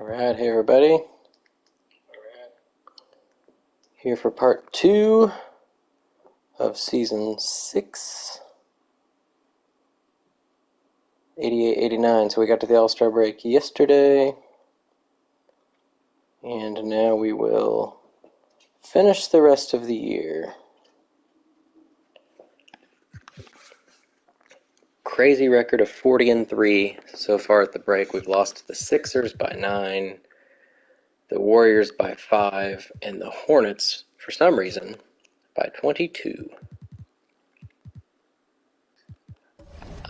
Alright, hey everybody. Here for part 2 of season 6. 88-89. So we got to the All-Star break yesterday. And now we will finish the rest of the year. Crazy record of 40-3 so far at the break. We've lost to the Sixers by 9, the Warriors by 5, and the Hornets, for some reason, by 22.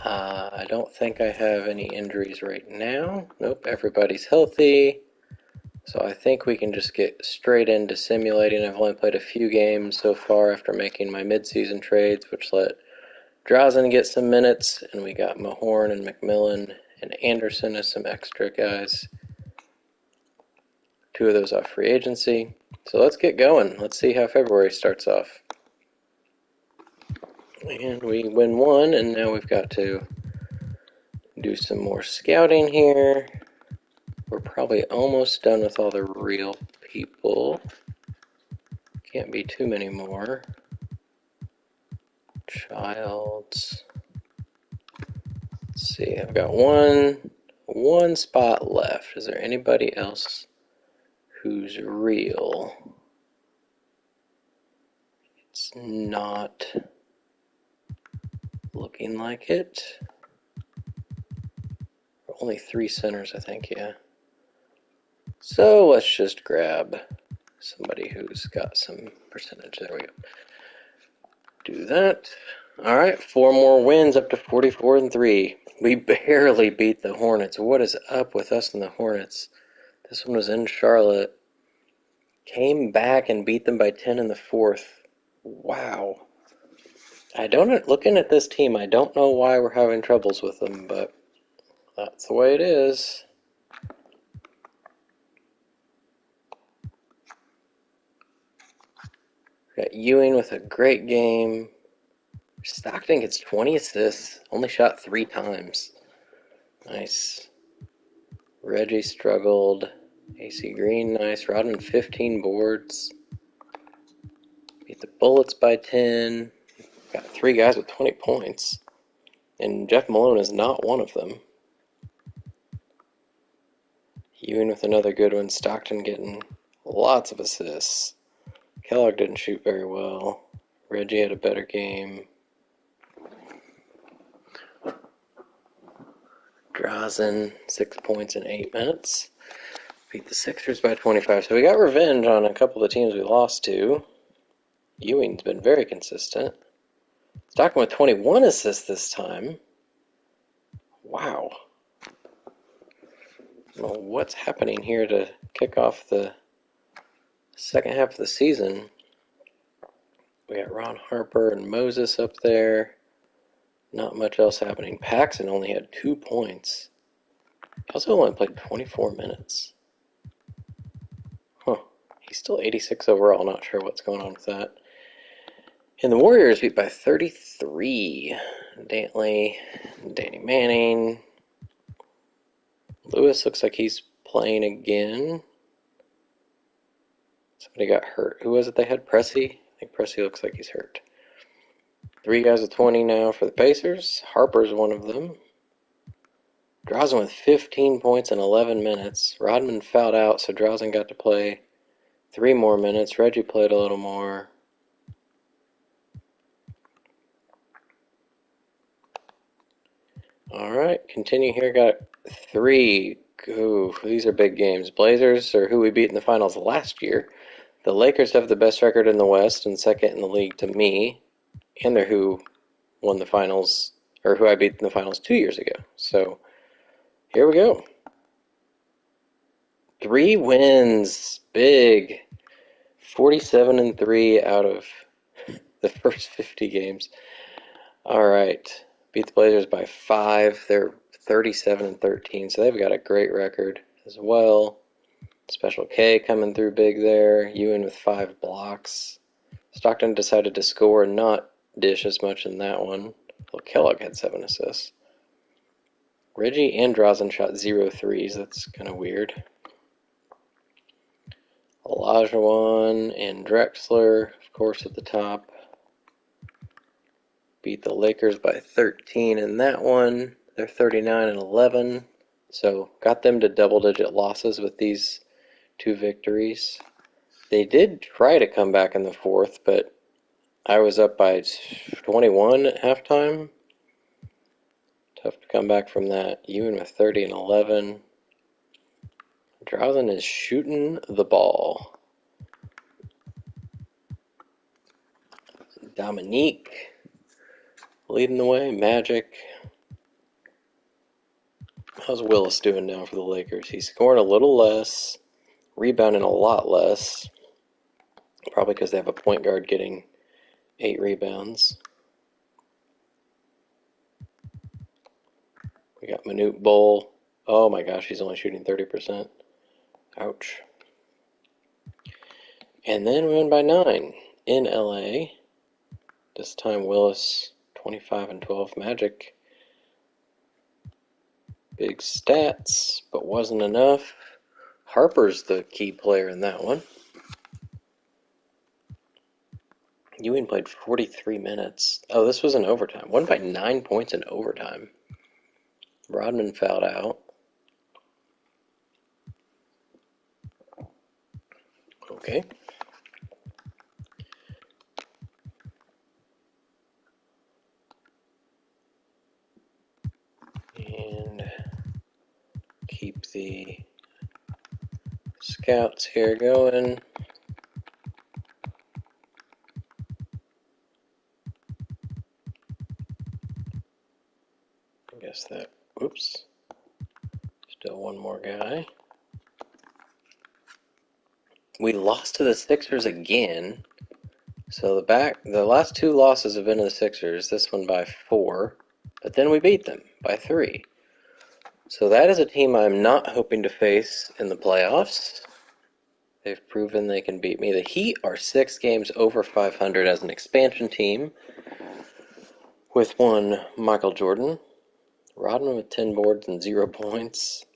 I don't think I have any injuries right now. Nope, everybody's healthy. So I think we can just get straight into simulating. I've only played a few games so far after making my mid-season trades, which let Drazen get some minutes, and we got Mahorn and McMillan and Anderson as some extra guys. 2 of those off free agency. So let's get going. Let's see how February starts off. And we win 1, and now we've got to do some more scouting here. We're probably almost done with all the real people. Can't be too many more. Childs. Let's see, I've got one spot left. Is there anybody else who's real? It's not looking like it. Only 3 centers, I think, yeah. So let's just grab somebody who's got some percentage. There we go. Do that. All right, 4 more wins up to 44-3. We barely beat the Hornets. What is up with us and the Hornets? This one was in Charlotte. Came back and beat them by 10 in the 4th. Wow. Looking at this team, I don't know why we're having troubles with them, but that's the way it is. Got Ewing with a great game. Stockton gets 20 assists. Only shot 3 times. Nice. Reggie struggled. AC Green, nice. Rodman, 15 boards. Beat the Bullets by 10. Got 3 guys with 20 points. And Jeff Malone is not one of them. Ewing with another good one. Stockton getting lots of assists. Kellogg didn't shoot very well. Reggie had a better game. Drazen, 6 points in 8 minutes. Beat the Sixers by 25. So we got revenge on a couple of the teams we lost to. Ewing's been very consistent. Stockton with 21 assists this time. Wow. Well, what's happening here to kick off the second half of the season? We got Ron Harper and Moses up there. Not much else happening. Paxson only had 2 points. He also only played 24 minutes. Huh. He's still 86 overall. Not sure what's going on with that. And the Warriors beat by 33. Dantley, Danny Manning. Lewis looks like he's playing again. Somebody got hurt. Who was it they had? Pressey? I think Pressey looks like he's hurt. 3 guys with 20 now for the Pacers. Harper's one of them. Drazen with 15 points in 11 minutes. Rodman fouled out, so Drazen got to play 3 more minutes. Reggie played a little more. All right, continue here. Got 3. Ooh, these are big games. Blazers are who we beat in the finals last year. The Lakers have the best record in the West and second in the league to me. And they're who won the finals, or who I beat in the finals 2 years ago. So here we go. 3 wins. Big. 47-3 out of the first 50 games. All right. Beat the Blazers by 5. They're 37-13, so they've got a great record as well. Special K coming through big there. Ewing with 5 blocks. Stockton decided to score and not dish as much in that one. Well, Kellogg had 7 assists. Reggie and Drazen shot 0 threes. That's kind of weird. Olajuwon and Drexler, of course, at the top. Beat the Lakers by 13 in that one. They're 39-11. So got them to double-digit losses with these two victories. They did try to come back in the fourth, but I was up by 21 at halftime. Tough to come back from that. Ewing with 30 and 11. Drauzan is shooting the ball. Dominique leading the way. Magic. How's Willis doing now for the Lakers? He's scoring a little less, rebounding a lot less. Probably because they have a point guard getting 8 rebounds. We got Manute Bol. Oh my gosh, he's only shooting 30%. Ouch. And then we win by 9 in LA. This time Willis 25 and 12. Magic. Big stats, but wasn't enough. Harper's the key player in that one. Ewing played 43 minutes. Oh, this was in overtime. Won by 9 points in overtime. Rodman fouled out. Okay. And keep the scouts here going. I guess that, oops. Still one more guy. We lost to the Sixers again. So the last 2 losses have been to the Sixers. This one by 4. But then we beat them by 3. So that is a team I'm not hoping to face in the playoffs. They've proven they can beat me. The Heat are 6 games over 500 as an expansion team with one Michael Jordan. Rodman with 10 boards and 0 points.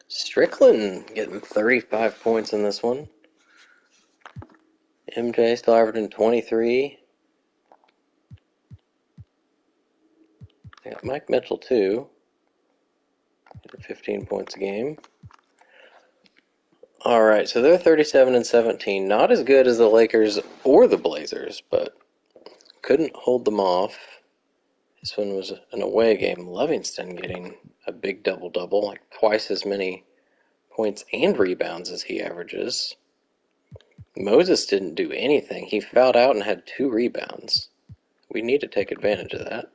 Strickland getting 35 points in this one. MJ still averaging 23. They got Mike Mitchell too. 15 points a game. Alright, so they're 37 and 17. Not as good as the Lakers or the Blazers, but couldn't hold them off. This one was an away game. Livingston getting a big double-double, like twice as many points and rebounds as he averages. Moses didn't do anything. He fouled out and had 2 rebounds. We need to take advantage of that.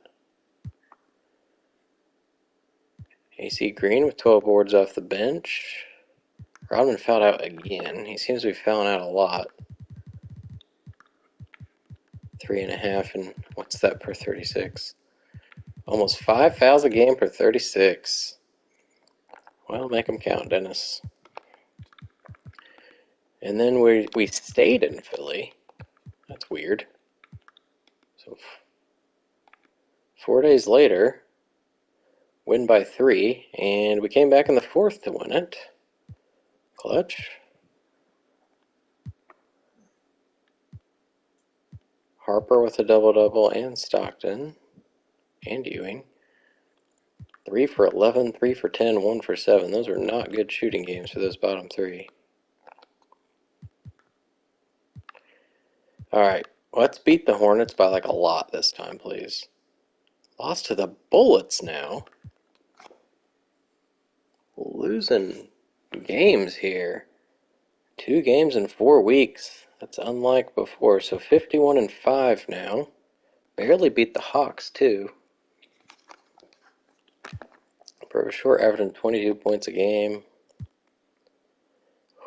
AC Green with 12 boards off the bench. Rodman fouled out again. He seems to be fouling out a lot. 3.5, and what's that per 36? Almost 5 fouls a game per 36. Well, make them count, Dennis. And then we stayed in Philly. That's weird. So 4 days later, win by 3, and we came back in the fourth to win it. Clutch. Harper with a double-double, and Stockton, and Ewing. 3 for 11, 3 for 10, 1 for 7. Those are not good shooting games for those bottom 3. Alright, let's beat the Hornets by like a lot this time, please. Lost to the Bullets now. Losing games here. 2 games in 4 weeks. That's unlike before. So 51 and 5 now. Barely beat the Hawks too. For sure, averaging 22 points a game.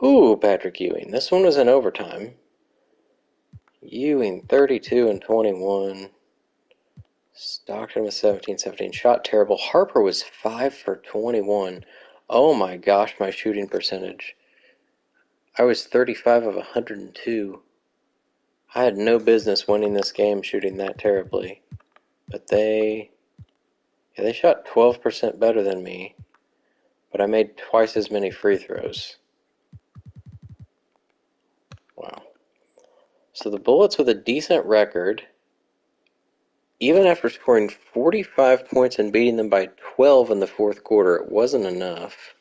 Ooh, Patrick Ewing. This one was in overtime. Ewing 32 and 21. Stockton was 17. Shot terrible. Harper was 5 for 21. Oh my gosh, my shooting percentage. I was 35 of 102. I had no business winning this game shooting that terribly. But they shot 12% better than me but I made twice as many free throws. Wow. So the Bullets with a decent record, even after scoring 45 points and beating them by 12 in the fourth quarter, it wasn't enough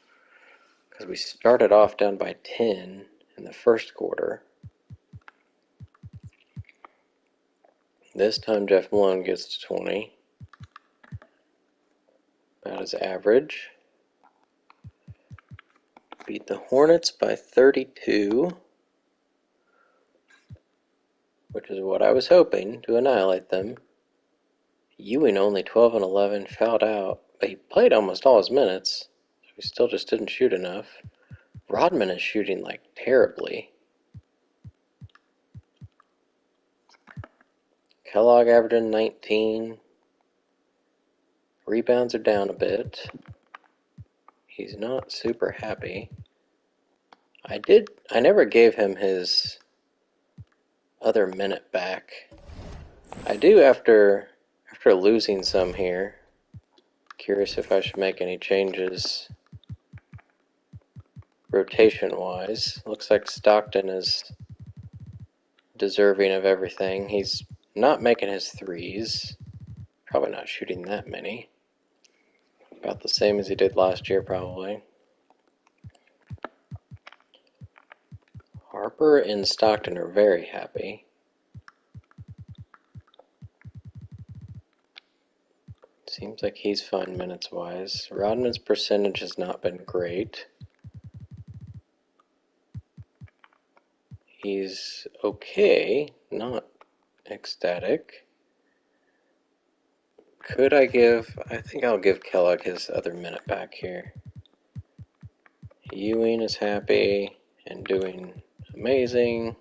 because we started off down by 10 in the first quarter. This time Jeff Malone gets to 20. About his average. Beat the Hornets by 32, which is what I was hoping, to annihilate them. Ewing only 12 and 11, fouled out, but he played almost all his minutes. So he still just didn't shoot enough. Rodman is shooting like terribly. Kellogg averaging 19. Rebounds are down a bit. He's not super happy. I never gave him his other minute back. I do after losing some here. Curious if I should make any changes rotation-wise. Looks like Stockton is deserving of everything. He's not making his threes. Probably not shooting that many. About the same as he did last year, probably. Harper and Stockton are very happy. Seems like he's fine minutes-wise. Rodman's percentage has not been great. He's okay, not ecstatic. I think I'll give Kellogg his other minute back here. Ewing is happy and doing amazing.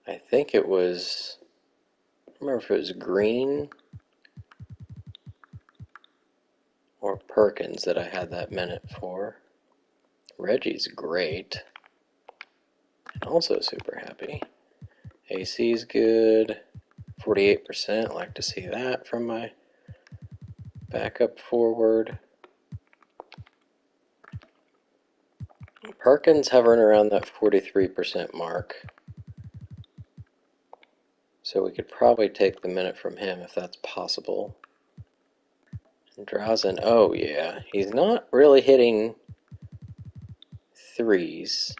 I think it was, I don't remember if it was Green or Perkins that I had that minute for. Reggie's great. Also super happy. AC's good. 48%. Like to see that from my backup forward. Perkins hovering around that 43% mark. So we could probably take the minute from him if that's possible. And Drazen, oh yeah, he's not really hitting threes.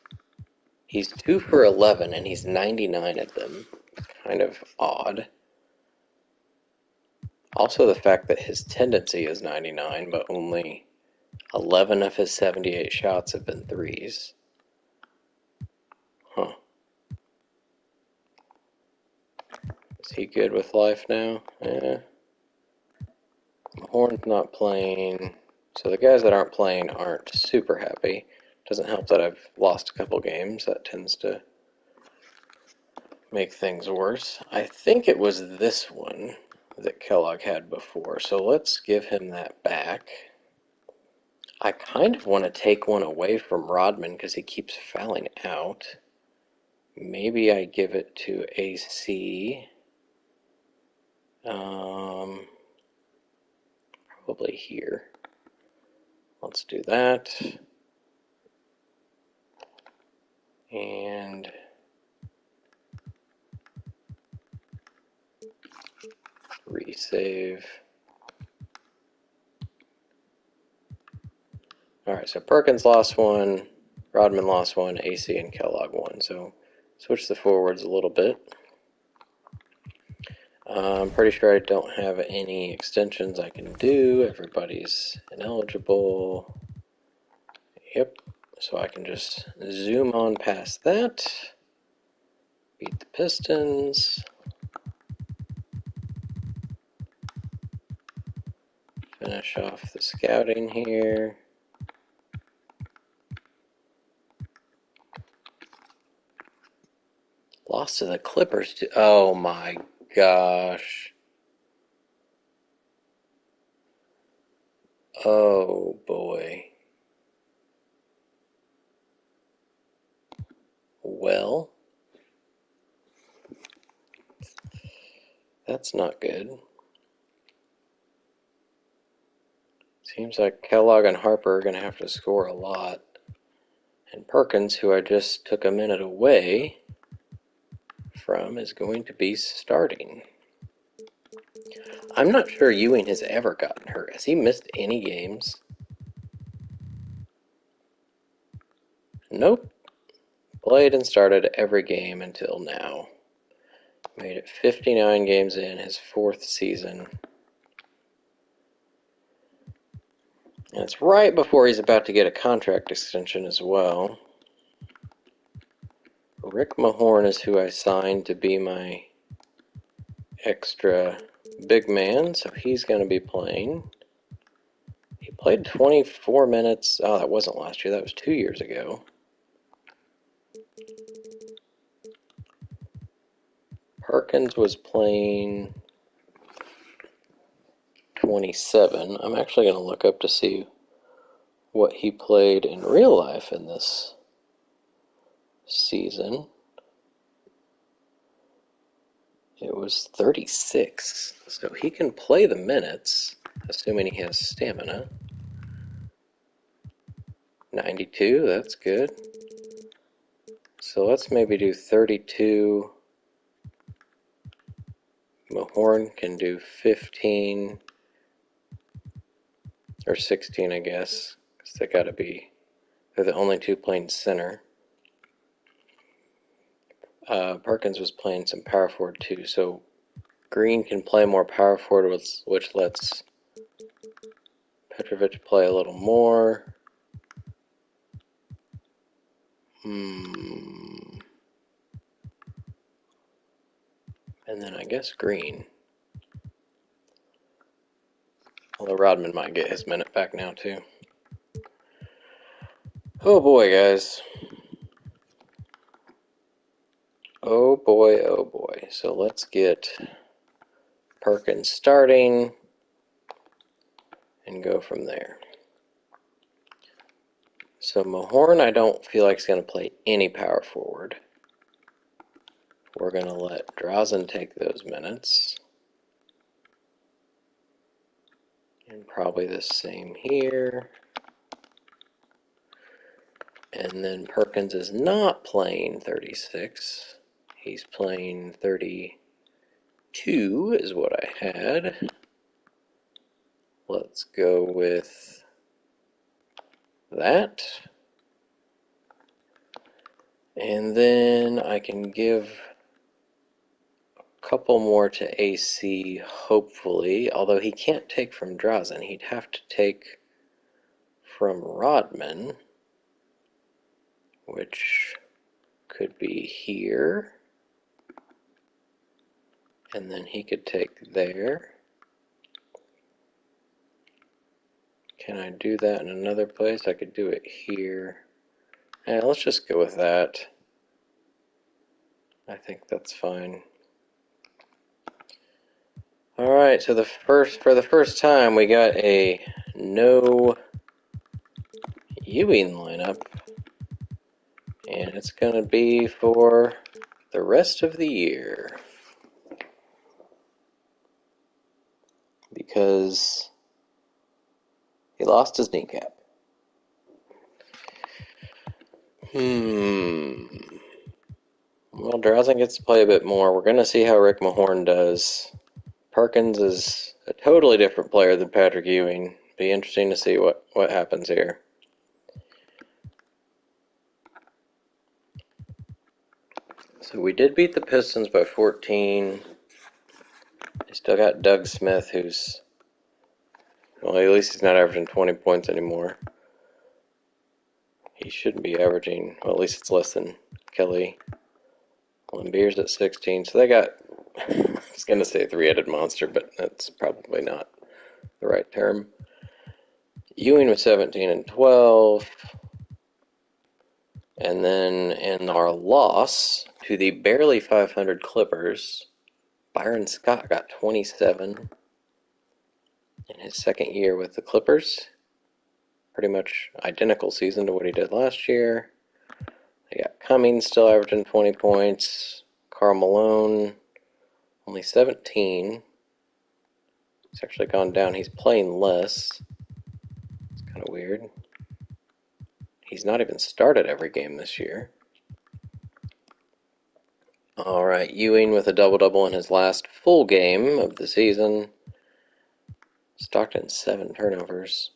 He's 2 for 11 and he's 99 at them. Kind of odd. Also the fact that his tendency is 99, but only 11 of his 78 shots have been threes. Huh. Is he good with life now? Eh. Horn's not playing. So the guys that aren't playing aren't super happy. Doesn't help that I've lost a couple games. That tends to make things worse. I think it was this one that Kellogg had before, so let's give him that back. I kind of want to take one away from Rodman because he keeps fouling out. Maybe I give it to AC. Probably here. Let's do that. And resave. Alright, so Perkins lost one, Rodman lost one, AC and Kellogg won. So switch the forwards a little bit. I'm pretty sure I don't have any extensions I can do. Everybody's ineligible. Yep, so I can just zoom on past that. Beat the Pistons. Finish off the scouting here. Lost to the Clippers too. Oh my gosh. Oh boy. Well, that's not good. Seems like Kellogg and Harper are going to have to score a lot. And Perkins, who I just took a minute away from, is going to be starting. I'm not sure Ewing has ever gotten hurt. Has he missed any games? Nope. Played and started every game until now. Made it 59 games in his 4th season. And it's right before he's about to get a contract extension as well. Rick Mahorn is who I signed to be my extra big man, so he's going to be playing. He played 24 minutes. Oh, that wasn't last year. That was 2 years ago. Perkins was playing 27. I'm actually going to look up to see what he played in real life in this season. It was 36. So he can play the minutes, assuming he has stamina. 92, that's good. So let's maybe do 32. Mahorn can do 15 or 16, I guess, because they're the only two playing center. Perkins was playing some power forward too, so Green can play more power forward, which lets Petrovic play a little more. And then I guess Green. Although Rodman might get his minute back now too. Oh boy, guys. Oh boy, oh boy. So let's get Perkins starting and go from there. So Mahorn, I don't feel like he's going to play any power forward. We're going to let Drazen take those minutes. And probably the same here. And then Perkins is not playing 36. He's playing 32 is what I had. Let's go with that. And then I can give a couple more to AC, hopefully. Although he can't take from Drazen. He'd have to take from Rodman, which could be here. And then he could take there. Can I do that in another place? I could do it here. Yeah, let's just go with that. I think that's fine. Alright, so for the first time we got a no Ewing lineup. And it's gonna be for the rest of the year. Because he lost his kneecap. Well, Drazen gets to play a bit more. We're going to see how Rick Mahorn does. Perkins is a totally different player than Patrick Ewing. Be interesting to see what happens here. So we did beat the Pistons by 14. They still got Doug Smith, who's, well, at least he's not averaging 20 points anymore. He shouldn't be averaging, well, at least it's less than Kelly. Lambeer's at 16, so they got, I was going to say three-headed monster, but that's probably not the right term. Ewing was 17 and 12. And then in our loss to the barely 500 Clippers, Byron Scott got 27 in his second year with the Clippers. Pretty much identical season to what he did last year. They got Cummings still averaging 20 points. Karl Malone, only 17. He's actually gone down. He's playing less. weird. He's not even started every game this year. Alright, Ewing with a double-double in his last full game of the season. Stockton, 7 turnovers.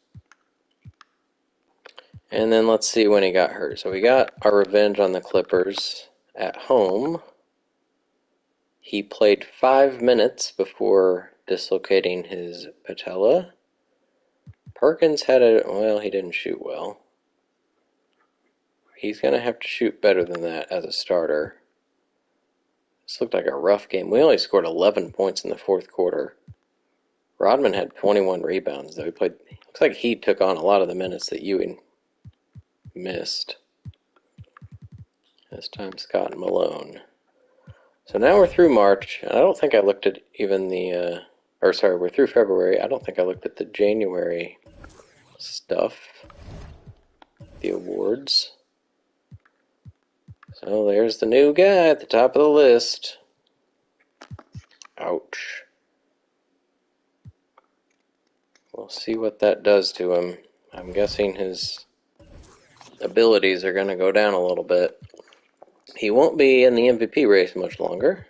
And then let's see when he got hurt. So we got our revenge on the Clippers at home. He played 5 minutes before dislocating his patella. Perkins had he didn't shoot well. He's going to have to shoot better than that as a starter. This looked like a rough game. We only scored 11 points in the fourth quarter. Rodman had 21 rebounds, though. Looks like he took on a lot of the minutes that Ewing missed. This time Scott and Malone. So now we're through March, and I don't think I looked at even we're through February. I don't think I looked at the January stuff, the awards. So there's the new guy at the top of the list. Ouch. We'll see what that does to him. I'm guessing his abilities are going to go down a little bit. He won't be in the MVP race much longer.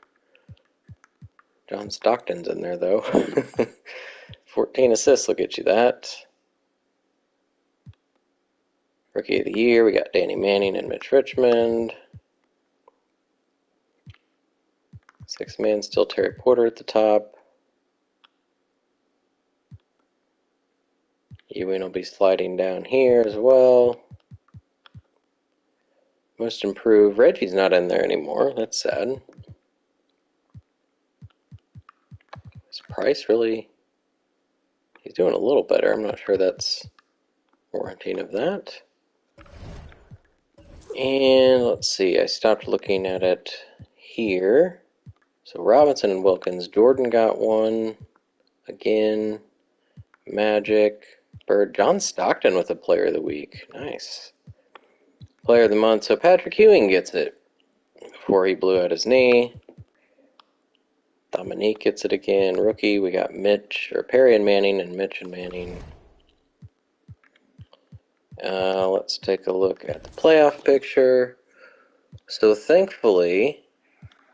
John Stockton's in there, though. 14 assists will get you that. Rookie of the Year, we got Danny Manning and Mitch Richmond. Sixth man, still Terry Porter at the top. Ewing will be sliding down here as well. Most improved. Reggie's not in there anymore. That's sad. Is Price really? He's doing a little better. I'm not sure that's warranting of that. And let's see. I stopped looking at it here. So Robinson and Wilkins. Jordan got one. Again. Magic. Bird. John Stockton with a Player of the Week. Nice. Player of the Month. So Patrick Ewing gets it before he blew out his knee. Dominique gets it again. Rookie, we got Perry and Manning, and Mitch and Manning. Let's take a look at the playoff picture. So thankfully,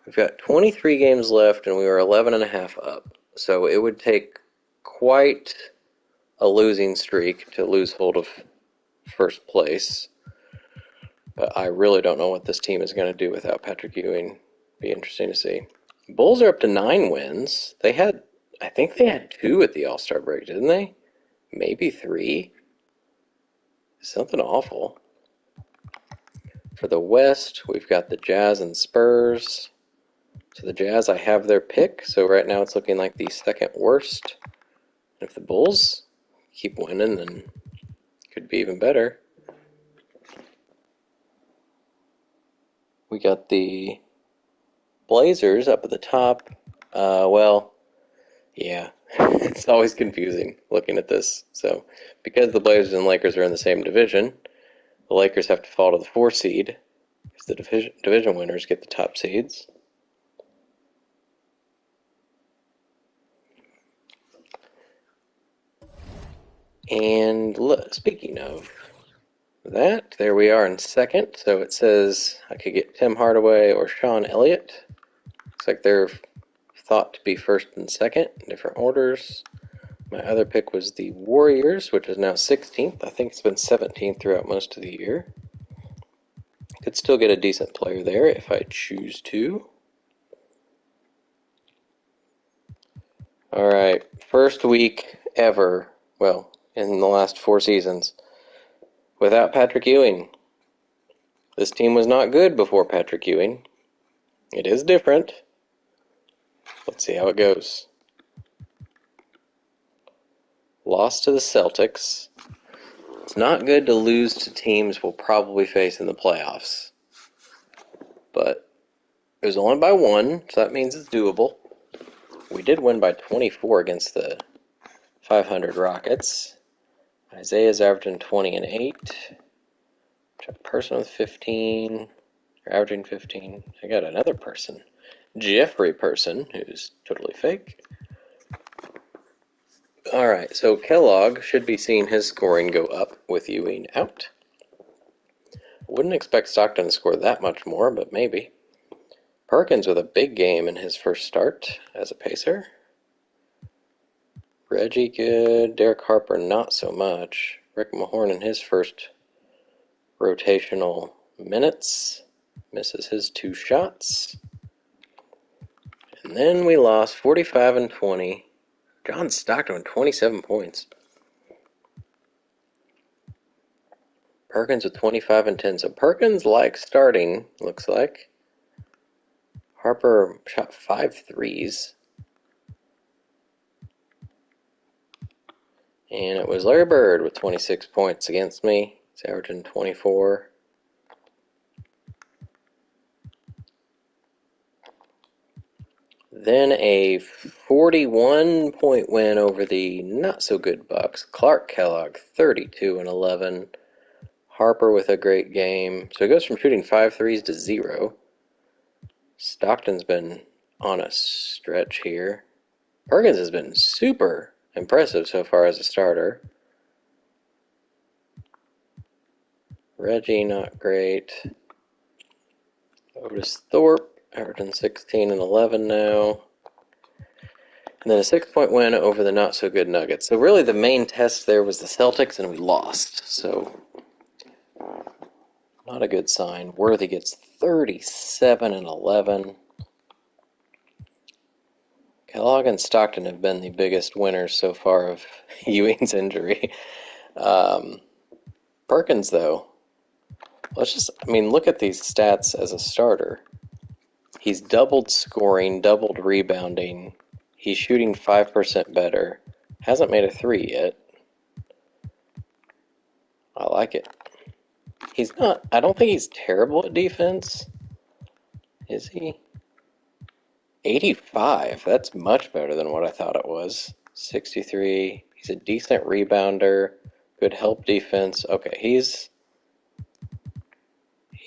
we've got 23 games left, and we were 11.5 up. So it would take quite a losing streak to lose hold of first place. But I really don't know what this team is going to do without Patrick Ewing. Be interesting to see. Bulls are up to 9 wins. I think they had 2 at the All-Star break, didn't they? Maybe 3. Something awful. For the West, we've got the Jazz and Spurs. So the Jazz, I have their pick. So right now it's looking like the second worst. If the Bulls keep winning, then it could be even better. We got the Blazers up at the top. Yeah, it's always confusing looking at this. So because the Blazers and Lakers are in the same division, the Lakers have to fall to the 4 seed because the division winners get the top seeds. And speaking of that, there we are in second. So it says I could get Tim Hardaway or Sean Elliott. Looks like they're thought to be first and second, different orders. My other pick was the Warriors, which is now 16th. I think it's been 17th throughout most of the year. Could still get a decent player there if I choose to. Alright, first week ever, in the last 4 seasons, without Patrick Ewing. This team was not good before Patrick Ewing. It is different. Let's see how it goes. Lost to the Celtics. It's not good to lose to teams we'll probably face in the playoffs. But it was only by 1, so that means it's doable. We did win by 24 against the 500 Rockets. Isaiah's averaging 20 and 8. Person with 15. You're averaging 15. I got another person. Jeffrey Person, who's totally fake. Alright, so Kellogg should be seeing his scoring go up with Ewing out. Wouldn't expect Stockton to score that much more, but maybe. Perkins with a big game in his first start as a pacer. Reggie good. Derek Harper not so much. Rick Mahorn in his first rotational minutes misses his 2 shots. And then we lost 45 and 20. John Stockton with 27 points. Perkins with 25 and 10. So Perkins likes starting, looks like. Harper shot 5 threes. And it was Larry Bird with 26 points against me. He's averaging 24. Then a 41-point win over the not-so-good Bucks. Clark Kellogg, 32 and 11. Harper with a great game. So he goes from shooting 5 threes to 0. Stockton's been on a stretch here. Perkins has been super impressive so far as a starter. Reggie, not great. Otis Thorpe, averaging 16 and 11 now. And then a 6-point win over the not-so-good Nuggets. So really the main test there was the Celtics, and we lost. So not a good sign. Worthy gets 37 and 11. Kellogg and Stockton have been the biggest winners so far of Ewing's injury. Perkins, though, look at these stats as a starter. He's doubled scoring, doubled rebounding. He's shooting 5% better. Hasn't made a 3 yet. I like it. I don't think he's terrible at defense. Is he? 85. That's much better than what I thought it was. 63. He's a decent rebounder. Good help defense. Okay, he's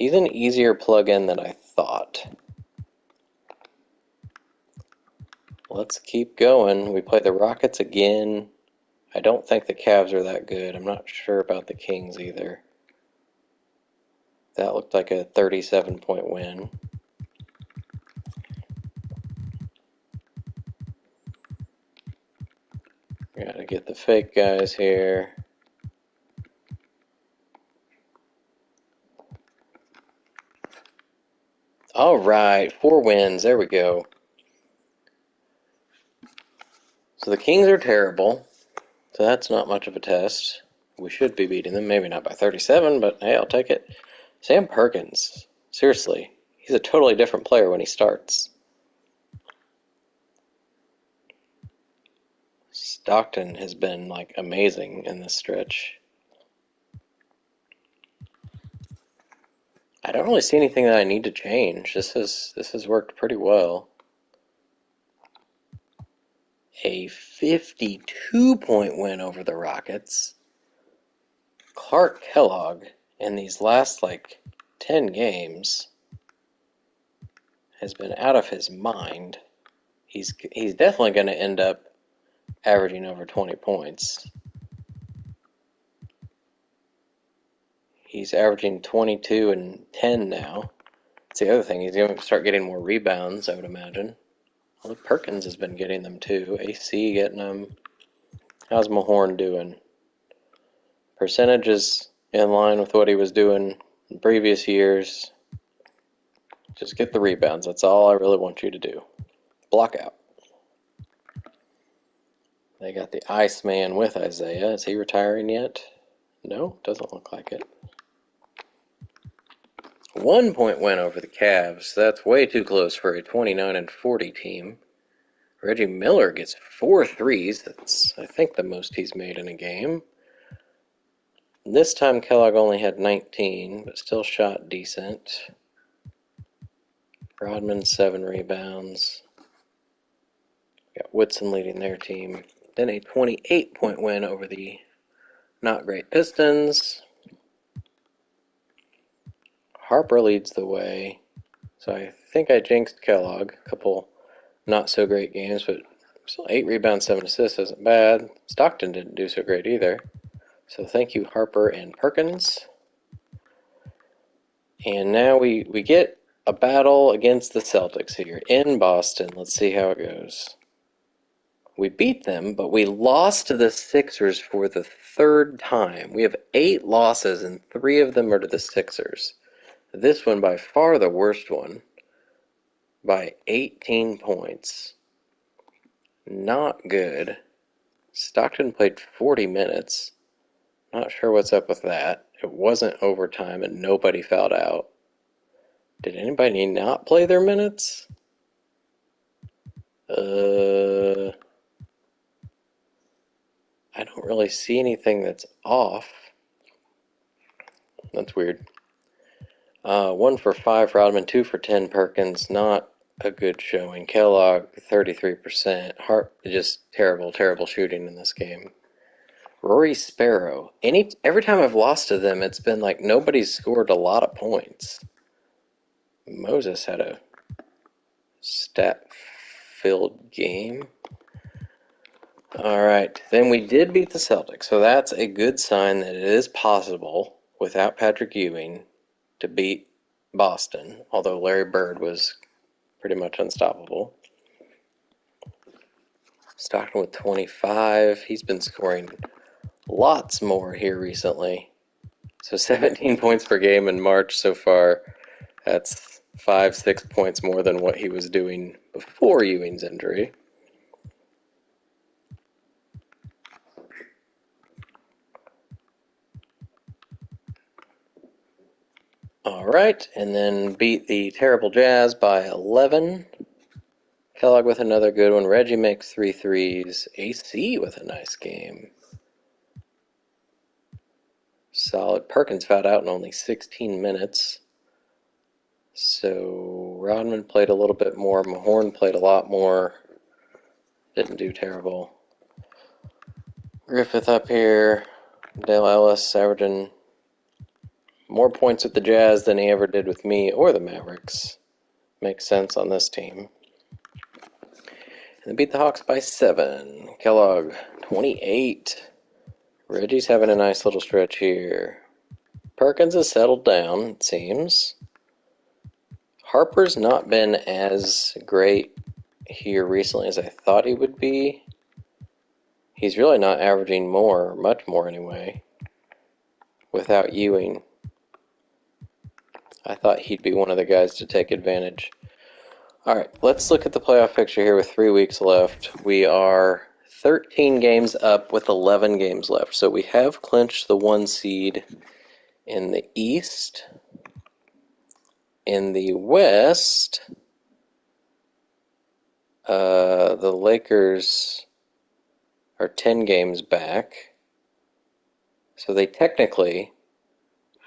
an easier plug-in than I thought. Let's keep going. We play the Rockets again. I don't think the Cavs are that good. I'm not sure about the Kings either. That looked like a 37-point win. Gotta get the fake guys here. All right, 4 wins. There we go. So the Kings are terrible. So that's not much of a test. We should be beating them. Maybe not by 37, but hey, I'll take it. Sam Perkins. Seriously. He's a totally different player when he starts. Stockton has been like amazing in this stretch. I don't really see anything that I need to change. This has worked pretty well. A 52-point win over the Rockets. Clark Kellogg in these last 10 games has been out of his mind. He's definitely going to end up averaging over 20 points. He's averaging 22 and 10 now. That's the other thing. He's going to start getting more rebounds, I would imagine. Well, Perkins has been getting them too. AC getting them. How's Mahorn doing? Percentages in line with what he was doing in previous years. Just get the rebounds. That's all I really want you to do. Block out. They got the Iceman with Isaiah. Is he retiring yet? No, doesn't look like it. 1-point win over the Cavs. That's way too close for a 29 and 40 team. Reggie Miller gets 4 threes. That's, I think, the most he's made in a game. This time Kellogg only had 19, but still shot decent. Rodman, 7 rebounds. Got Woodson leading their team. Then a 28-point win over the not great Pistons. Harper leads the way. So I think I jinxed Kellogg. A couple not so great games, but So 8 rebounds, 7 assists isn't bad. Stockton didn't do so great either. So thank you, Harper and Perkins. And now we get a battle against the Celtics here in Boston. Let's see how it goes. We beat them, but we lost to the Sixers for the third time. We have 8 losses, and 3 of them are to the Sixers. This one, by far the worst one, by 18 points. Not good. Stockton played 40 minutes. Not sure what's up with that. It wasn't overtime, and nobody fouled out. Did anybody not play their minutes? I don't really see anything that's off. That's weird. 1 for 5 Rodman, 2 for 10 Perkins. Not a good showing. Kellogg, 33%. Hart, just terrible, terrible shooting in this game. Rory Sparrow. Every time I've lost to them, it's been like nobody's scored a lot of points. Moses had a stat-filled game. All right, then we did beat the Celtics, so that's a good sign that it is possible without Patrick Ewing to beat Boston, although Larry Bird was pretty much unstoppable. Stockton with 25. He's been scoring lots more here recently. So 17 points per game in March so far. That's 5-6 points more than what he was doing before Ewing's injury. All right, and then beat the terrible Jazz by 11. Kellogg with another good one. Reggie makes 3 threes. AC with a nice game. Solid. Perkins fouled out in only 16 minutes. So Rodman played a little bit more. Mahorn played a lot more. Didn't do terrible. Griffith up here. Dale Ellis averaging more points with the Jazz than he ever did with me or the Mavericks. Makes sense on this team. And they beat the Hawks by 7. Kellogg, 28. Reggie's having a nice little stretch here. Perkins has settled down, it seems. Harper's not been as great here recently as I thought he would be. He's really not averaging more, much more anyway, without Ewing. I thought he'd be one of the guys to take advantage. All right, let's look at the playoff picture here with 3 weeks left. We are 13 games up with 11 games left. So we have clinched the 1 seed in the East. In the West, the Lakers are 10 games back. So they technically,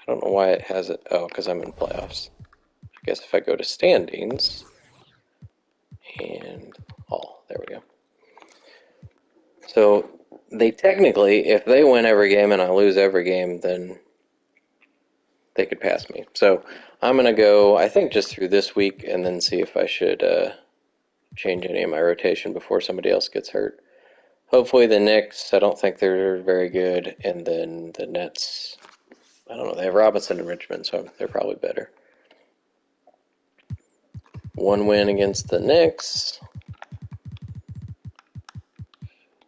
I don't know why it has it. Oh, because I'm in playoffs. I guess if I go to standings, and there we go. So they technically, if they win every game and I lose every game, then they could pass me. So I'm going to go, I think, just through this week and then see if I should change any of my rotation before somebody else gets hurt. Hopefully the Knicks, I don't think they're very good. And then the Nets, I don't know, they have Robinson and Richmond, so they're probably better. 1 win against the Knicks.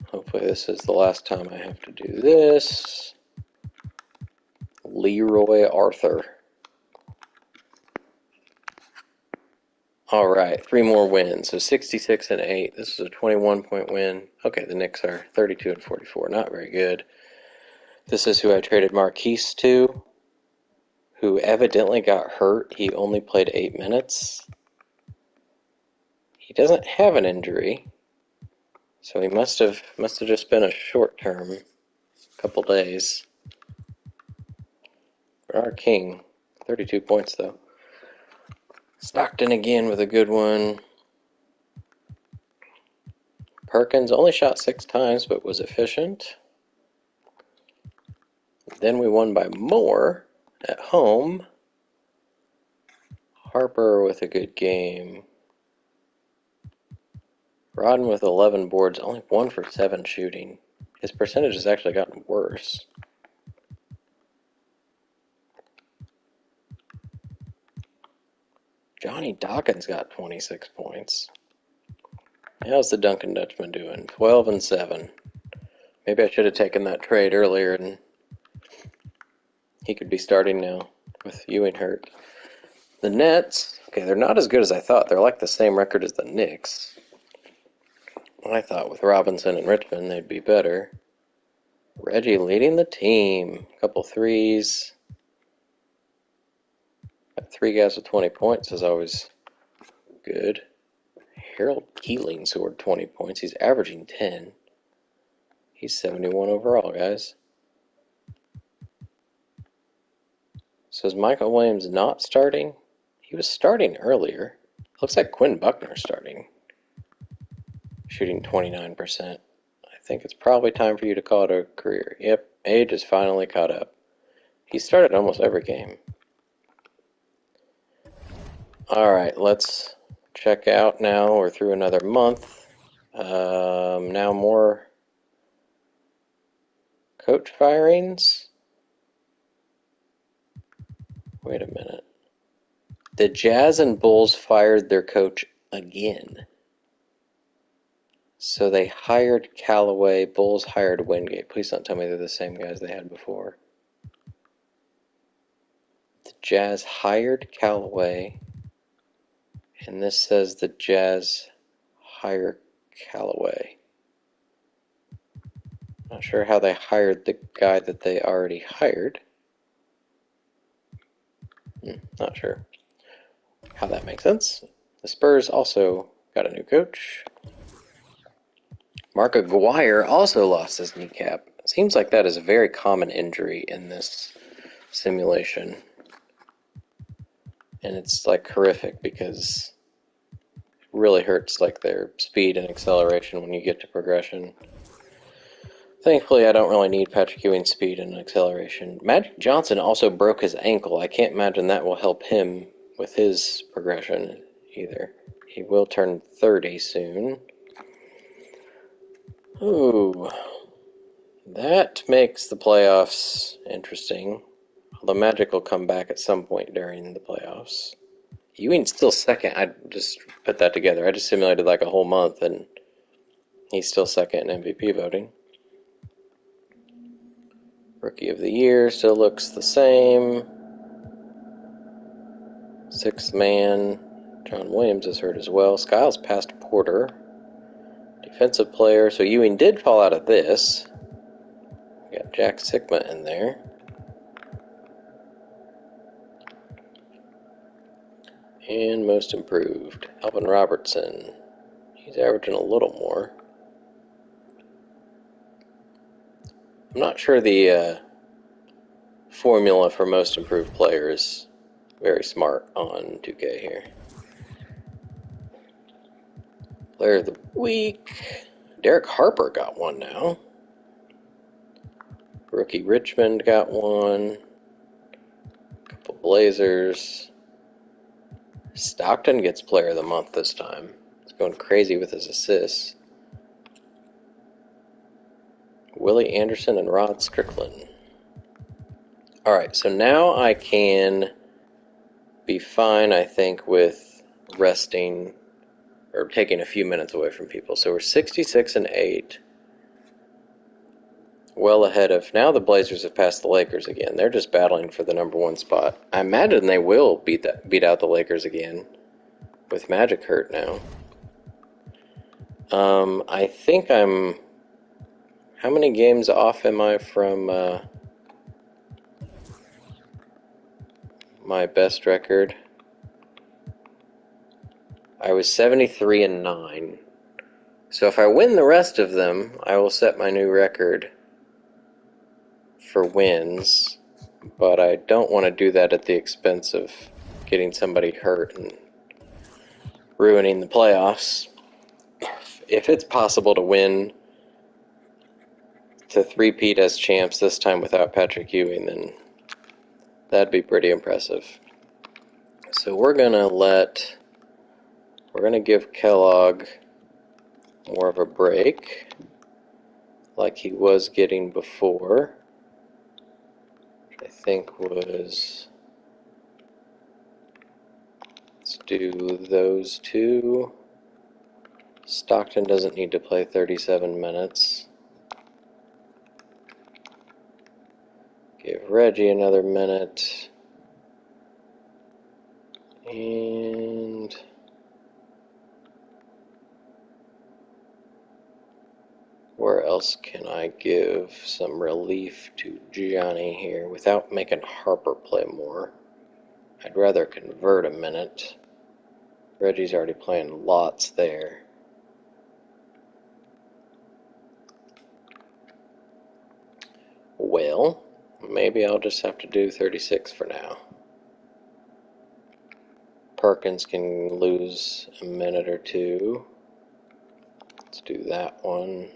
Hopefully this is the last time I have to do this. Leroy Arthur. All right, 3 more wins. So 66 and 8. This is a 21-point win. Okay, the Knicks are 32 and 44. Not very good. This is who I traded Marquise to, who evidently got hurt. He only played 8 minutes. He doesn't have an injury, so he must have just been a short term, couple days. Our king, 32 points though. Stockton again with a good one. Perkins only shot 6 times, but was efficient. Then we won by more at home. Harper with a good game. Rodden with 11 boards, only 1 for 7 shooting. His percentage has actually gotten worse. Johnny Dawkins got 26 points. How's the Duncan Dutchman doing? 12 and 7. Maybe I should have taken that trade earlier and he could be starting now with Ewing hurt. The Nets, okay, they're not as good as I thought. They're like the same record as the Knicks. I thought with Robinson and Richmond they'd be better. Reggie leading the team. A couple threes. Got 3 guys with 20 points is always good. Harold Keeling scored 20 points. He's averaging 10. He's 71 overall, guys. So is Michael Williams not starting? He was starting earlier. Looks like Quinn Buckner's starting. Shooting 29%. I think it's probably time for you to call it a career. Yep, age is finally caught up. He started almost every game. Alright, let's check out now. We're through another month. Now more coach firings. Wait a minute. The Jazz and Bulls fired their coach again. So they hired Callaway, Bulls hired Wingate. Please don't tell me they're the same guys they had before. The Jazz hired Callaway, and this says the Jazz hire Callaway. Not sure how they hired the guy that they already hired. Not sure how that makes sense. The Spurs also got a new coach. Mark Aguirre also lost his kneecap. It seems like that is a very common injury in this simulation. And it's like horrific because it really hurts like their speed and acceleration when you get to progression. Thankfully, I don't really need Patrick Ewing's speed and acceleration. Magic Johnson also broke his ankle. I can't imagine that will help him with his progression either. He will turn 30 soon. Ooh, that makes the playoffs interesting. Although Magic will come back at some point during the playoffs. Ewing's still second. I just put that together. I just simulated like a whole month, and he's still second in MVP voting. Rookie of the Year still looks the same. Sixth man, John Williams is hurt as well. Skiles passed Porter. Defensive player, so Ewing did fall out of this. We got Jack Sikma in there. And most improved, Alvin Robertson. He's averaging a little more. I'm not sure the formula for most improved player is very smart on 2K here. Player of the week. Derek Harper got one now. Rookie Richmond got one. Couple Blazers. Stockton gets player of the month this time. He's going crazy with his assists. Willie Anderson and Rod Strickland. Alright, so now I can be fine, I think, with resting or taking a few minutes away from people. So we're 66 and 8. Well ahead of, now the Blazers have passed the Lakers again. They're just battling for the number 1 spot. I imagine they will beat out the Lakers again with Magic hurt now. I think I'm, how many games off am I from my best record? I was 73 and 9. So if I win the rest of them, I will set my new record for wins, but I don't want to do that at the expense of getting somebody hurt and ruining the playoffs. If it's possible to win, to three-peat as champs this time without Patrick Ewing, then that'd be pretty impressive. So we're gonna give Kellogg more of a break, like he was getting before, which I think was, let's do those two. Stockton doesn't need to play 37 minutes. Give Reggie another minute. And where else can I give some relief to Johnny here without making Harper play more? I'd rather convert a minute. Reggie's already playing lots there. Well, maybe I'll just have to do 36 for now. Perkins can lose a minute or two. Let's do that one.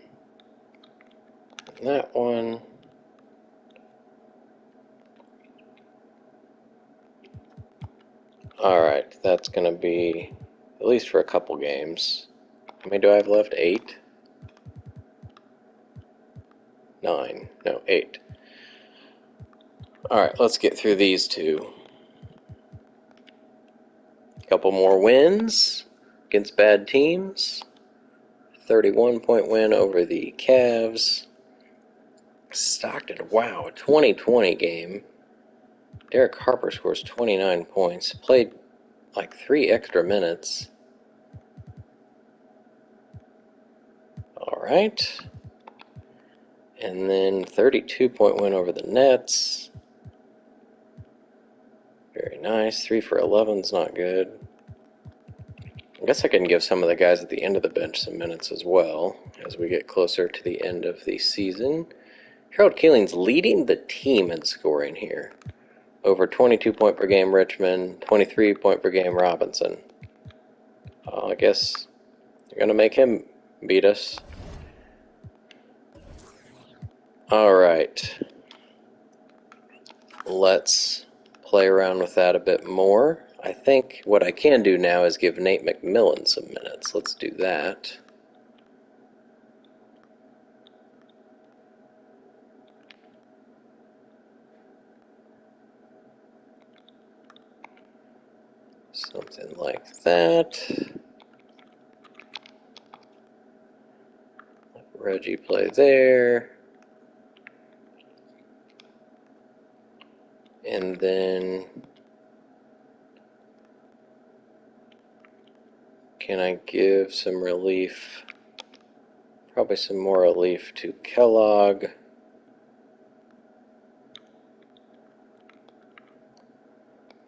And that one. Alright, that's going to be at least for a couple games. How many do I have left? 8? 9. No, 8. Alright, let's get through these two. Couple more wins against bad teams. 31-point win over the Cavs. Stockton, wow, a 20-20 game. Derek Harper scores 29 points. Played like 3 extra minutes. Alright. And then 32-point win over the Nets. Very nice. 3 for 11's not good. I guess I can give some of the guys at the end of the bench some minutes as well as we get closer to the end of the season. Harold Keeling's leading the team in scoring here. Over 22-point per game Richmond, 23-point per game Robinson. I guess you're going to make him beat us. Alright. Let's play around with that a bit more. I think what I can do now is give Nate McMillan some minutes. Let's do that. Something like that. Let Reggie play there. And then can I give some relief? Probably some more relief to Kellogg.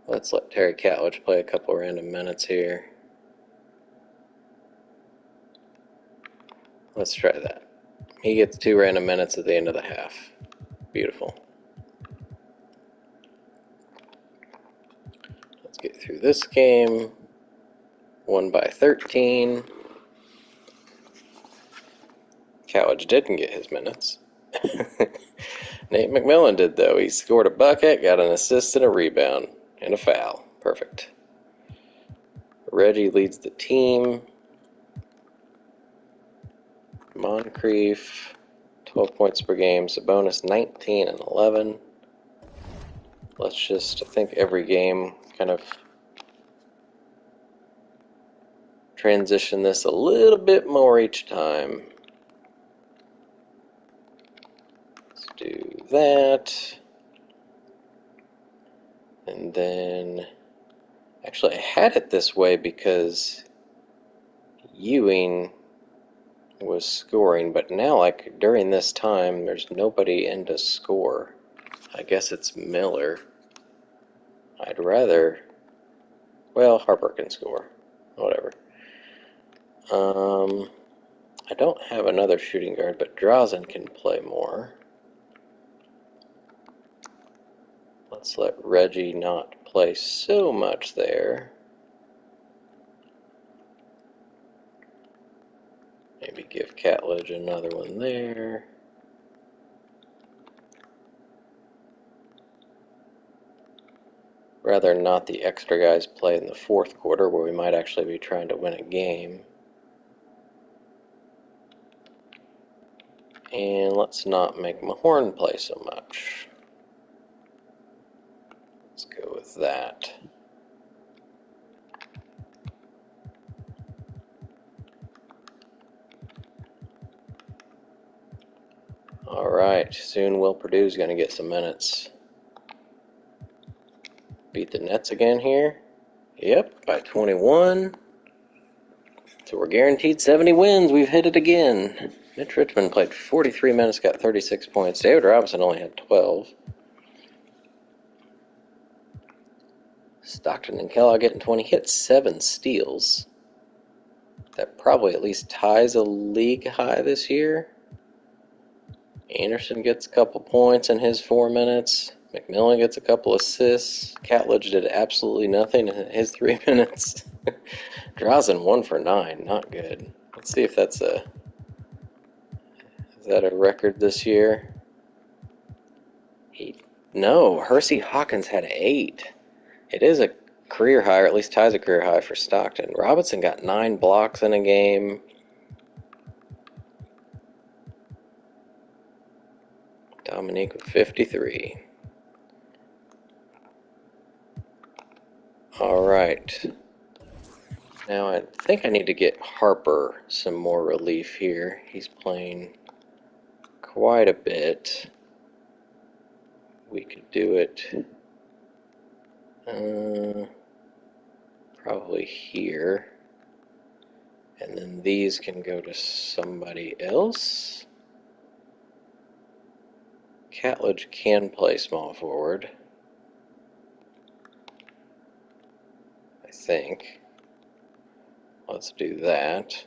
Let's let Terry Catledge play a couple random minutes here. Let's try that. He gets 2 random minutes at the end of the half. Beautiful. Let's get through this game. Won by 13. Catledge didn't get his minutes. Nate McMillan did, though. He scored a bucket, got an assist and a rebound, and a foul. Perfect. Reggie leads the team. Moncrief, 12 points per game. Sabonis, 19 and 11. Let's just, I think every game kind of transition this a little bit more each time. Let's do that. And then, actually I had it this way because Ewing was scoring, but now like during this time there's nobody in to score. I guess it's Miller. I'd rather, well, Harper can score. Whatever. I don't have another shooting guard, but Drazen can play more. Let's let Reggie not play so much there. Maybe give Catledge another one there. Rather not the extra guys play in the fourth quarter where we might actually be trying to win a game. And let's not make Mahorn play so much. Let's go with that. Alright, soon Will Purdue's going to get some minutes. Beat the Nets again here. Yep, by 21. So we're guaranteed 70 wins. We've hit it again. Mitch Richmond played 43 minutes, got 36 points. David Robinson only had 12. Stockton and Kellogg getting 20. Hit 7 steals. That probably at least ties a league high this year. Anderson gets a couple points in his 4 minutes. McMillan gets a couple assists. Catledge did absolutely nothing in his 3 minutes. Drazen 1 for 9, not good. Let's see if that's is that a record this year? No, Hersey Hawkins had 8. It is a career high, or at least ties a career high for Stockton. Robinson got 9 blocks in a game. Dominique with 53. All right. Now I think I need to get Harper some more relief here. He's playing quite a bit. We could do it probably here. And then these can go to somebody else. Catledge can play small forward, I think. Let's do that.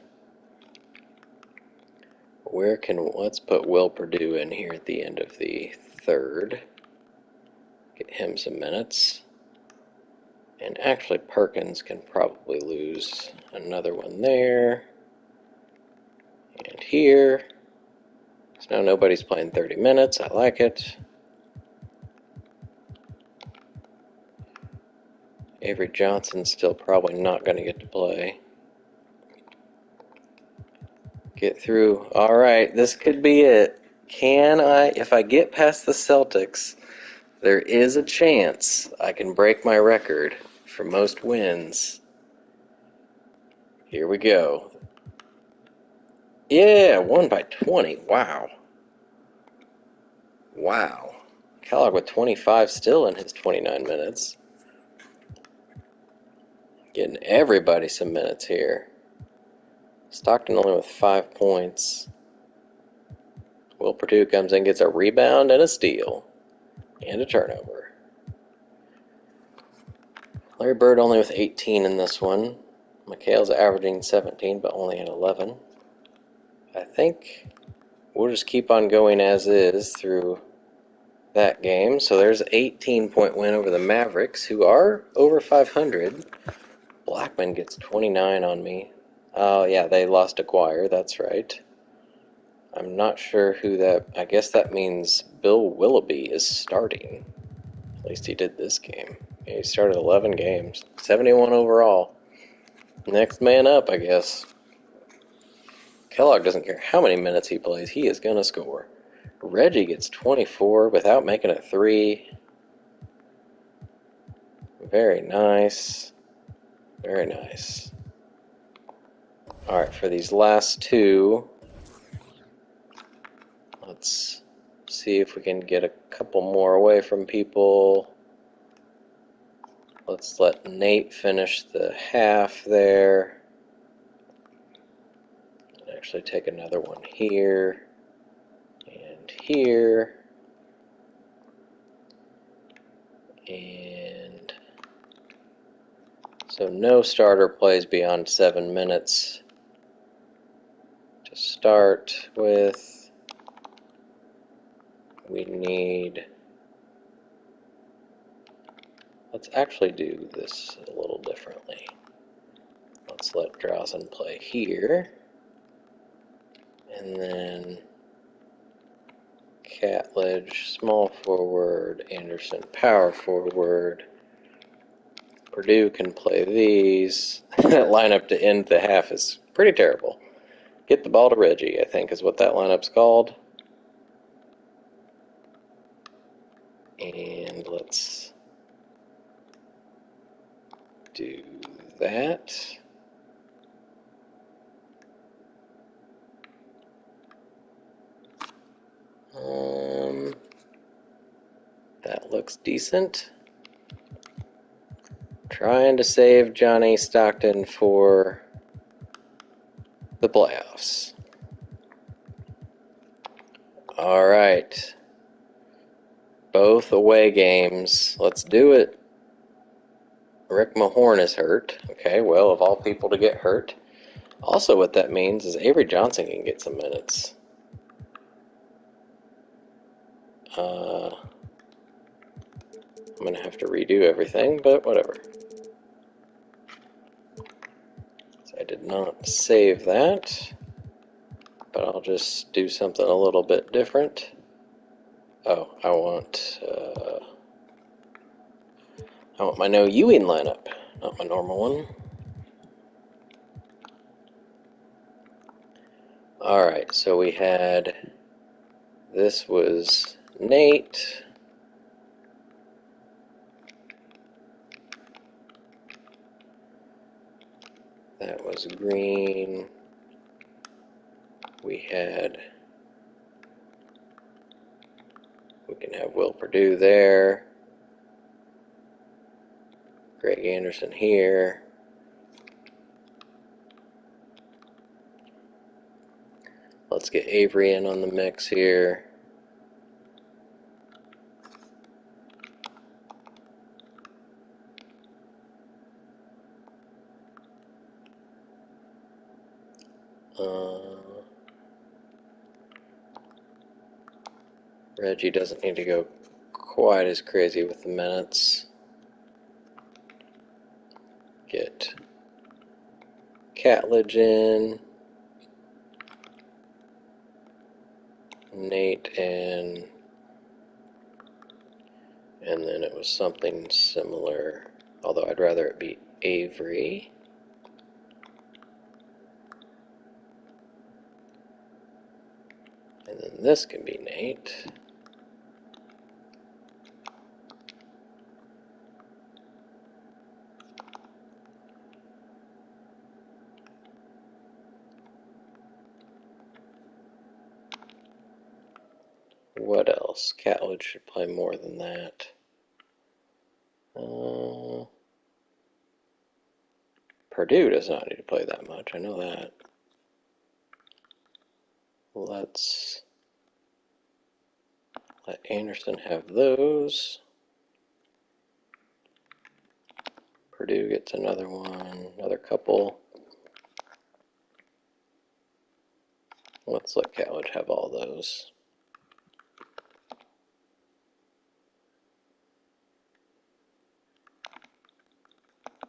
Let's put Will Purdue in here at the end of the third. Get him some minutes. And actually Perkins can probably lose another one there. And here. So now nobody's playing 30 minutes. I like it. Avery Johnson's still probably not going to get to play. Get through. All right, this could be it. If I get past the Celtics, there is a chance I can break my record for most wins. Here we go. Yeah, won by 20. Wow. Wow. Kellogg with 25 still in his 29 minutes. Getting everybody some minutes here. Stockton only with 5 points. Will Purdue comes in, gets a rebound and a steal. And a turnover. Larry Bird only with 18 in this one. McHale's averaging 17, but only at 11. I think we'll just keep on going as is through that game. So there's an 18-point win over the Mavericks, who are over 500. Blackman gets 29 on me. Oh, yeah, they lost to Guire, that's right. I'm not sure who that... I guess that means Bill Willoughby is starting. At least he did this game. Yeah, he started 11 games. 71 overall. Next man up, I guess. Kellogg doesn't care how many minutes he plays. He is going to score. Reggie gets 24 without making a 3. Very nice. Very nice. All right, for these last two, let's see if we can get a couple more away from people. Let's let Nate finish the half there. Actually take another one here and here. And so no starter plays beyond 7 minutes to start with. We need... Let's actually do this a little differently. Let's let Drazen play here. And then Catledge, small forward, Anderson, power forward. Purdue can play these. That lineup to end the half is pretty terrible. Get the ball to Reggie, I think, is what that lineup's called. And let's do that. That looks decent. Trying to save Johnny Stockton for the playoffs. All right. Both away games. Let's do it. Rick Mahorn is hurt. Okay, well, of all people to get hurt. Also, what that means is Avery Johnson can get some minutes. I'm going to have to redo everything, but whatever. So I did not save that, but I'll just do something a little bit different. Oh, I want my no Ewing lineup, not my normal one. Alright, so we had, this was Nate. That was Green. We can have Will Perdue there. Greg Anderson here. Let's get Avery in on the mix here. Reggie doesn't need to go quite as crazy with the minutes. Get Catledge in. Nate and then it was something similar, although I'd rather it be Avery. And then this can be Nate. What else? Catledge should play more than that. Purdue does not need to play that much, I know that. Let's let Anderson have those. Purdue gets another one, another couple. Let's let Catledge have all those.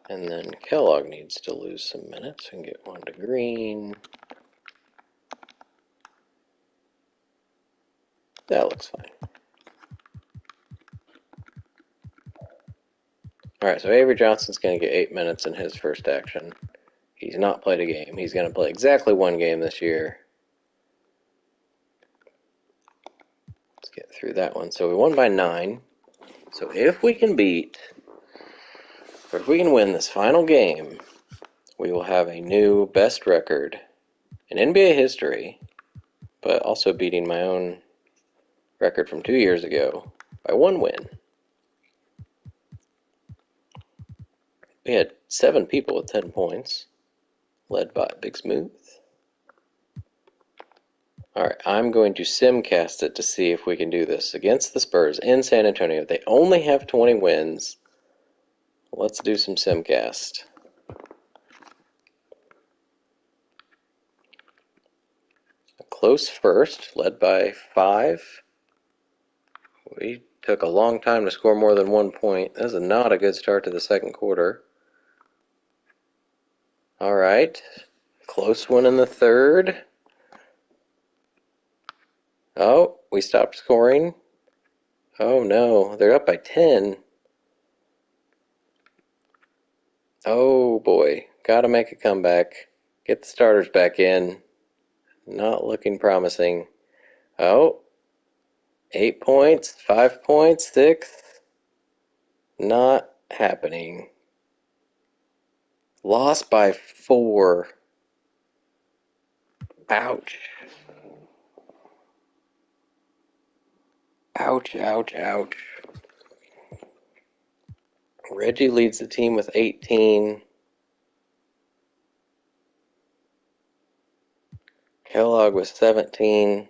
And then Kellogg needs to lose some minutes and get one to Green. That looks fine. Alright, so Avery Johnson's going to get 8 minutes in his first action. He's not played a game. He's going to play exactly one game this year. Let's get through that one. So we won by 9. So if we can win this final game, we will have a new best record in NBA history, but also beating my own record from 2 years ago by 1 win. We had 7 people with 10 points, led by Big Smooth. Alright, I'm going to simcast it to see if we can do this against the Spurs in San Antonio. They only have 20 wins. Let's do some simcast. A close first, led by 5. We took a long time to score more than 1 point. This is not a good start to the second quarter. Alright, close one in the third. Oh, we stopped scoring. Oh no, they're up by 10. Oh boy, gotta make a comeback. Get the starters back in. Not looking promising. Oh, 8 points, 5 points, 6. Not happening. Lost by 4. Ouch. Ouch, ouch, ouch. Reggie leads the team with 18. Kellogg with 17.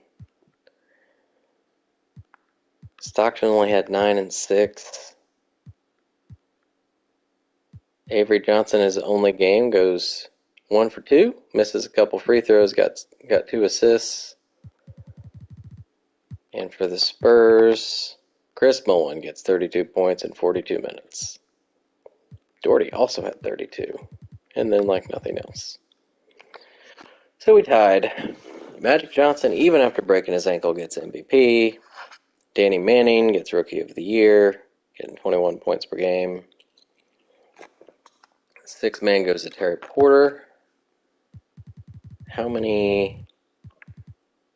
Stockton only had 9 and 6. Avery Johnson, his only game, goes 1 for 2. Misses a couple free throws, got 2 assists. And for the Spurs, Chris Mullin gets 32 points in 42 minutes. Doherty also had 32. And then like nothing else. So we tied. Magic Johnson, even after breaking his ankle, gets MVP. Danny Manning gets Rookie of the Year, getting 21 points per game. 6th man goes to Terry Porter. How many?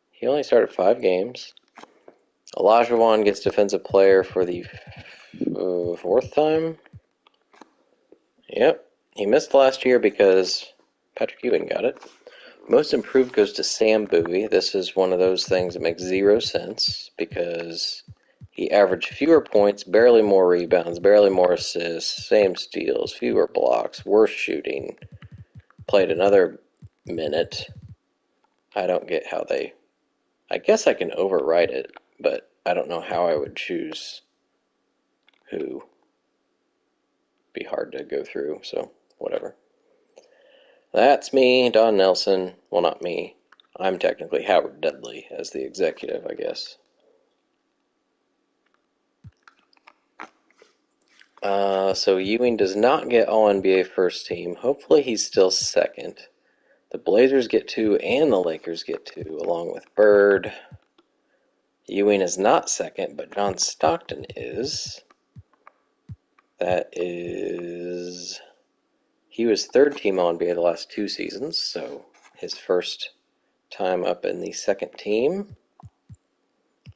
He only started 5 games. Olajuwon gets Defensive Player for the 4th time. Yep. He missed last year because Patrick Ewing got it. Most Improved goes to Sam Bowie. This is one of those things that makes 0 sense because he averaged fewer points, barely more rebounds, barely more assists, same steals, fewer blocks, worse shooting. Played another minute. I don't get how they... I guess I can overwrite it, but I don't know how I would choose who. Be hard to go through, so whatever. That's me, Don Nelson. Well, not me. I'm technically Howard Dudley as the executive, I guess. So Ewing does not get All-NBA first team. Hopefully he's still second. The Blazers get 2 and the Lakers get 2, along with Bird. Ewing is not second, but John Stockton is. That is... He was third team All-NBA the last 2 seasons, so his first time up in the second team.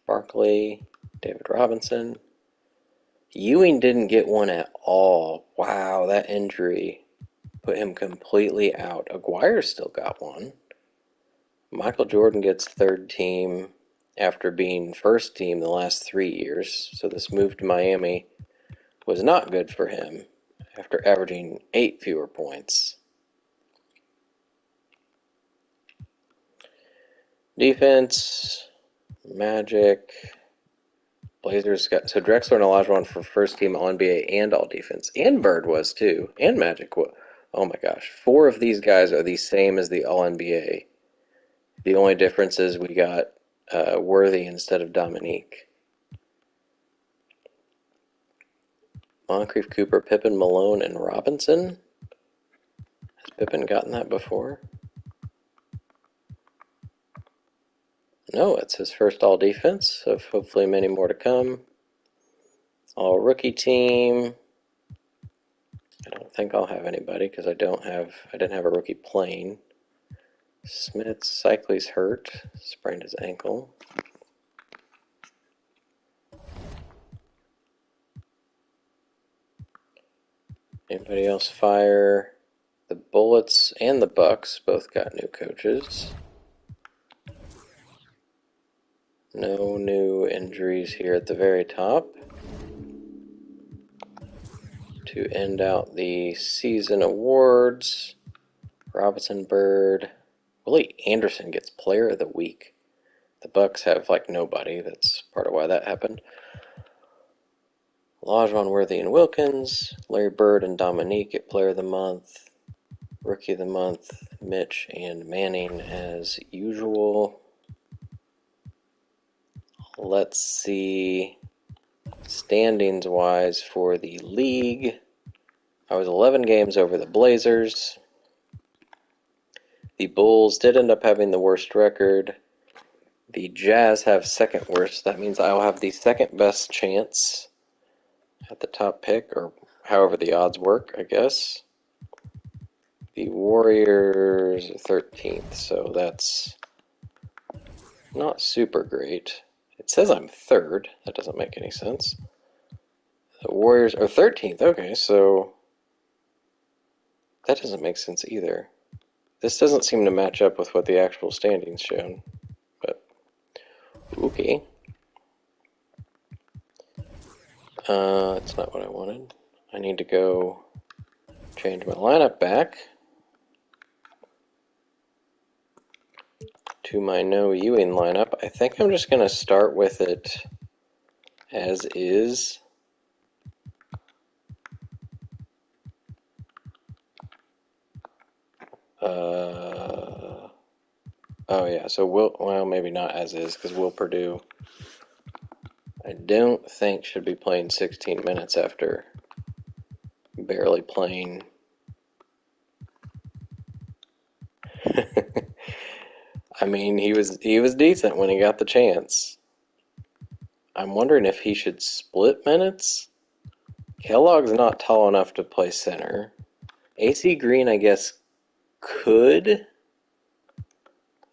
Barkley, David Robinson. Ewing didn't get one at all. Wow, that injury put him completely out. Aguirre still got one. Michael Jordan gets third team after being first team the last 3 years, so this move to Miami was not good for him after averaging 8 fewer points. Defense, Magic, Blazers got... So Drexler and Olajuwon for first team All-NBA and All-Defense. And Bird was too. And Magic was. Oh my gosh. 4 of these guys are the same as the All-NBA. The only difference is we got Worthy instead of Dominique. Moncrief, Cooper, Pippen, Malone, and Robinson. Has Pippen gotten that before? No, it's his first all-defense, so hopefully many more to come. All-rookie team. I don't think I'll have anybody because I didn't have a rookie playing. Smith, Cycles hurt, sprained his ankle. Anybody else fire? The Bullets and the Bucks both got new coaches. No new injuries here at the very top. To end out the season awards, Robinson, Bird, Willie Anderson gets Player of the Week. The Bucks have like nobody. That's part of why that happened. Olajuwon, Worthy, and Wilkins. Larry Bird and Dominique get Player of the Month. Rookie of the Month, Mitch and Manning as usual. Let's see standings-wise for the league. I was 11 games over the Blazers. The Bulls did end up having the worst record. The Jazz have second worst. That means I'll have the second best chance at the top pick, or however the odds work, I guess. The Warriors are 13th, so that's not super great. It says I'm third. That doesn't make any sense. The Warriors are 13th. Okay, so that doesn't make sense either. This doesn't seem to match up with what the actual standings shown, but okay. That's not what I wanted. I need to go change my lineup back to my no Ewing lineup. I think I'm just going to start with it as is. Oh yeah, so well, maybe not as is, because Will Purdue, I don't think should be playing 16 minutes after barely playing. I mean, he was decent when he got the chance. I'm wondering if he should split minutes. Kellogg's not tall enough to play center. AC Green, I guess, could.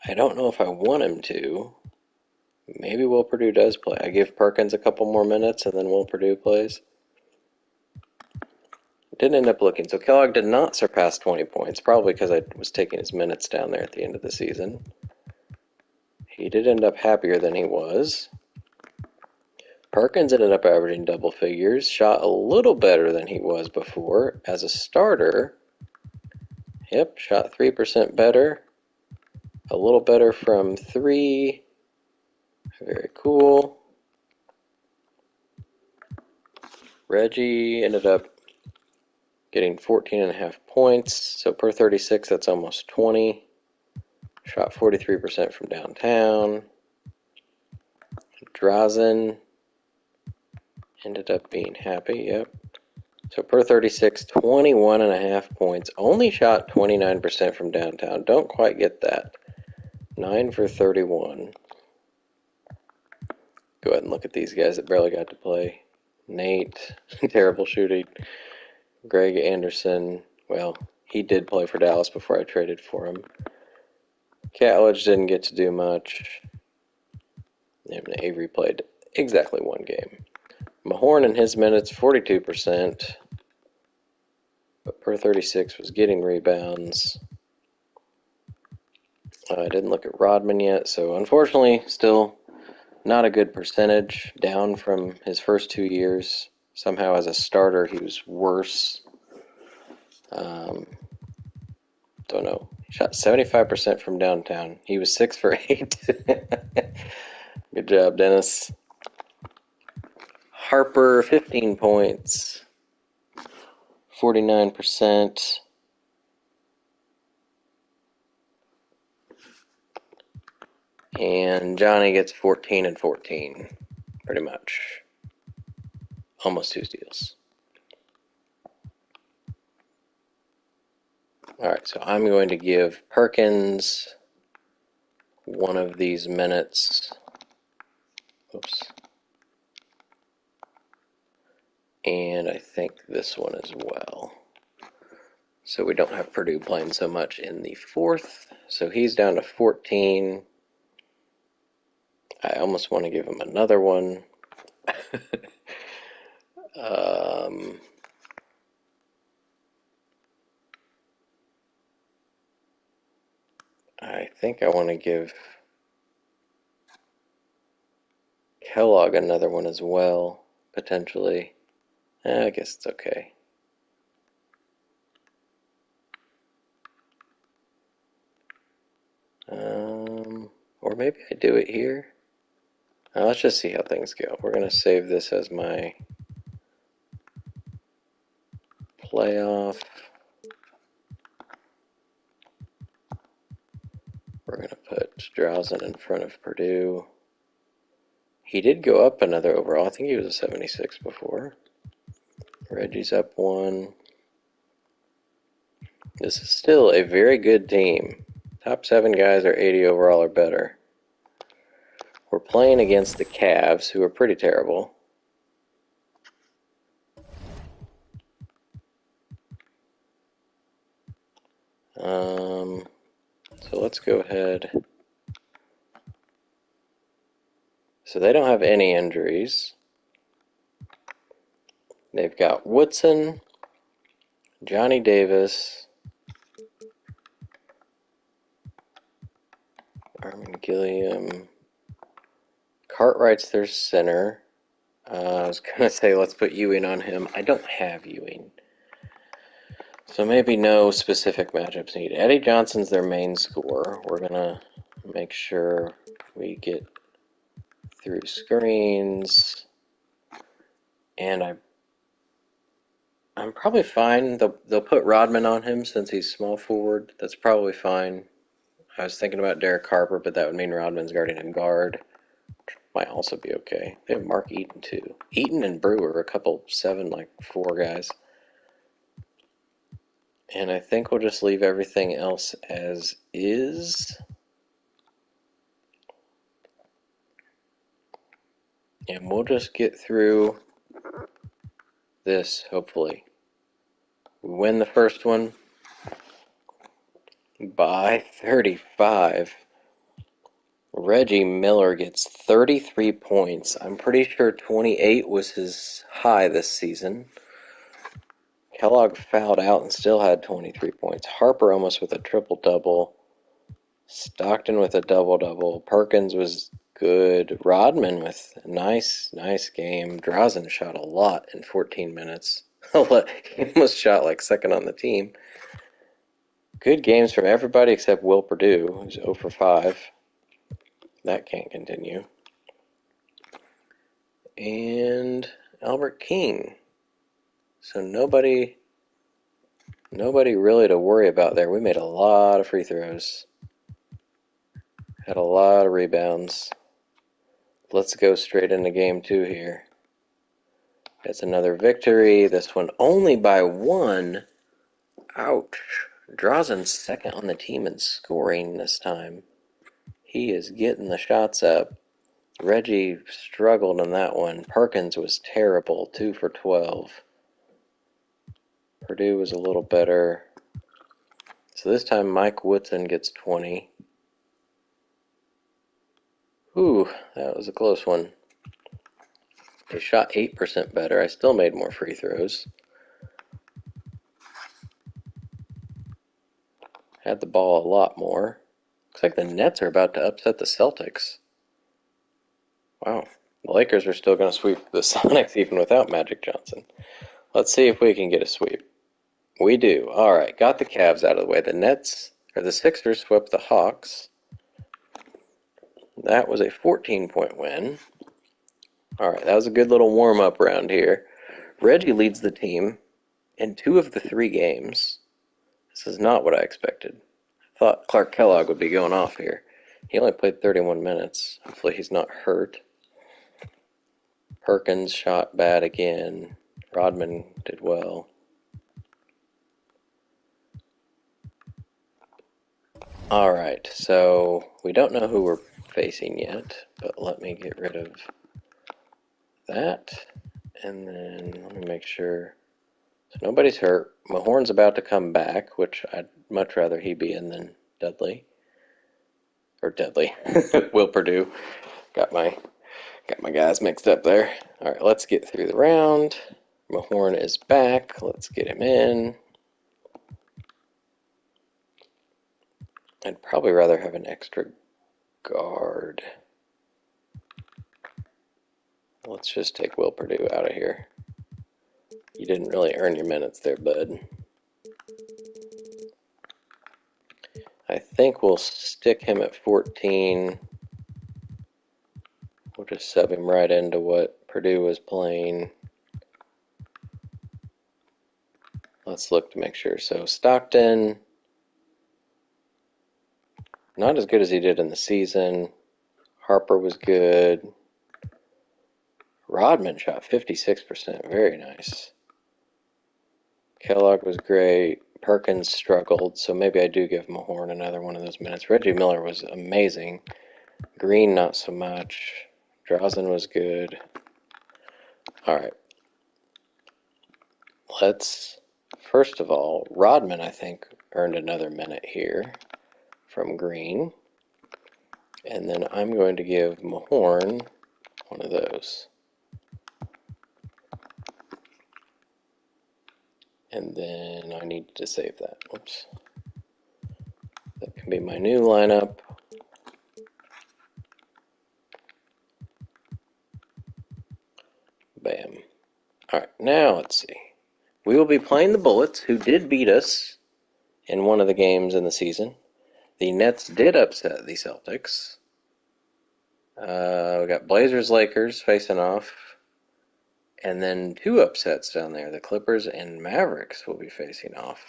I don't know if I want him to. Maybe Will Purdue does play. I give Perkins a couple more minutes and then Will Purdue plays. Didn't end up looking. So Kellogg did not surpass 20 points, probably because I was taking his minutes down there at the end of the season. He did end up happier than he was. Perkins ended up averaging double figures, shot a little better than he was before. As a starter, yep, shot 3% better. A little better from 3. Very cool. Reggie ended up getting 14.5 points. So per 36, that's almost 20. Shot 43% from downtown. Drazen ended up being happy, yep. So per 36, 21.5 points. Only shot 29% from downtown. Don't quite get that. 9 for 31. Go ahead and look at these guys that barely got to play. Nate, terrible shooting. Greg Anderson, well, he did play for Dallas before I traded for him. Catledge didn't get to do much. And Avery played exactly one game. Mahorn in his minutes, 42%. But per 36 was getting rebounds. I didn't look at Rodman yet, so unfortunately, still not a good percentage, down from his first 2 years. Somehow, as a starter, he was worse. Don't know. He shot 75% from downtown. He was 6 for 8. Good job, Dennis. Harper, 15 points, 49%. And Johnny gets 14 and 14, pretty much. Almost 2 steals. Alright, so I'm going to give Perkins one of these minutes. Oops. And I think this one as well. So we don't have Purdue playing so much in the 4th. So he's down to 14. I almost want to give him another one. I think I want to give Kellogg another one as well, potentially. I guess it's okay. Or maybe I do it here. Let's just see how things go. We're going to save this as my playoff. We're going to put Drowsen in front of Purdue. He did go up another overall. I think he was a 76 before. Reggie's up 1. This is still a very good team. Top 7 guys are 80 overall or better. We're playing against the Cavs, who are pretty terrible. So let's go ahead. So they don't have any injuries. They've got Woodson, Johnny Davis, Armin Gilliam, Cartwright's their center. I was going to say let's put Ewing on him. I don't have Ewing. So maybe no specific matchups needed. Eddie Johnson's their main scorer. We're going to make sure we get through screens. And I'm probably fine. They'll put Rodman on him since he's small forward. That's probably fine. I was thinking about Derek Harper, but that would mean Rodman's guarding him guard. Might also be okay. They have Mark Eaton, too. Eaton and Brewer, a couple 7-4 guys. And I think we'll just leave everything else as is. And we'll just get through this, hopefully. We win the first one by 35. Reggie Miller gets 33 points. I'm pretty sure 28 was his high this season. Kellogg fouled out and still had 23 points. Harper almost with a triple-double. Stockton with a double-double. Perkins was good. Rodman with a nice game. Drazen shot a lot in 14 minutes. He almost shot like second on the team. Good games from everybody except Will Perdue, who's 0 for 5. That can't continue. And Albert King. So nobody really to worry about there. We made a lot of free throws. Had a lot of rebounds. Let's go straight into game 2 here. It's another victory. This one only by 1. Ouch. Drazen's second on the team in scoring this time. He is getting the shots up. Reggie struggled in that one. Perkins was terrible, 2 for 12. Perdue was a little better. So this time Mike Woodson gets 20. Ooh, that was a close one. They shot 8% better. I still made more free throws. Had the ball a lot more. Looks like the Nets are about to upset the Celtics. Wow. The Lakers are still going to sweep the Sonics even without Magic Johnson. Let's see if we can get a sweep. We do. All right, got the Cavs out of the way. The Sixers swept the Hawks. That was a 14-point win. All right, that was a good little warm-up round here. Reggie leads the team in 2 of the 3 games. This is not what I expected. I thought Clark Kellogg would be going off here. He only played 31 minutes. Hopefully he's not hurt. Perkins shot bad again. Rodman did well. All right, so we don't know who we're facing yet, but let me get rid of that. And then let me make sure. So nobody's hurt. Mahorn's about to come back, which I'd much rather he be in than Dudley. Or Dudley. Will Perdue. Got my guys mixed up there. All right, let's get through the round. Mahorn is back. Let's get him in. I'd probably rather have an extra guard. Let's just take Will Perdue out of here. You didn't really earn your minutes there, bud. I think we'll stick him at 14. We'll just sub him right into what Perdue was playing. Let's look to make sure. So Stockton, not as good as he did in the season. Harper was good. Rodman shot 56%. Very nice. Kellogg was great. Perkins struggled, so maybe I do give Mahorn another one of those minutes. Reggie Miller was amazing. Green, not so much. Drazen was good. All right. Let's, first of all, Rodman, I think, earned another minute here from Green. And then I'm going to give Mahorn one of those. And then I need to save that. Whoops. That can be my new lineup. Bam. Alright, now let's see. We will be playing the Bullets, who did beat us in one of the games in the season. The Nets did upset the Celtics. We got Blazers, Lakers facing off. And then two upsets down there. The Clippers and Mavericks will be facing off.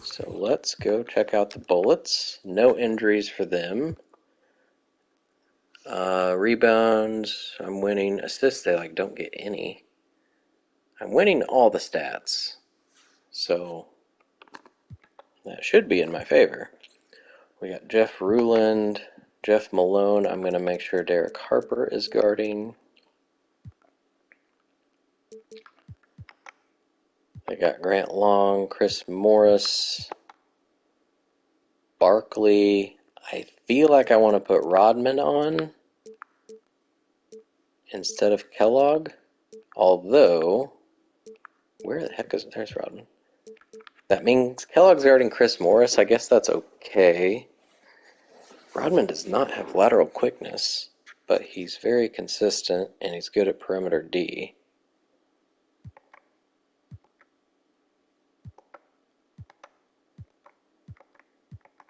So let's go check out the Bullets. No injuries for them. Rebounds, I'm winning. Assists, they don't get any. I'm winning all the stats. So that should be in my favor. We got Jeff Ruland, Jeff Malone. I'm going to make sure Derek Harper is guarding. I got Grant Long, Chris Morris, Barkley. I feel like I want to put Rodman on instead of Kellogg. Although, where the heck is there's Rodman? That means Kellogg's guarding Chris Morris. I guess that's okay. Rodman does not have lateral quickness, but he's very consistent and he's good at perimeter D.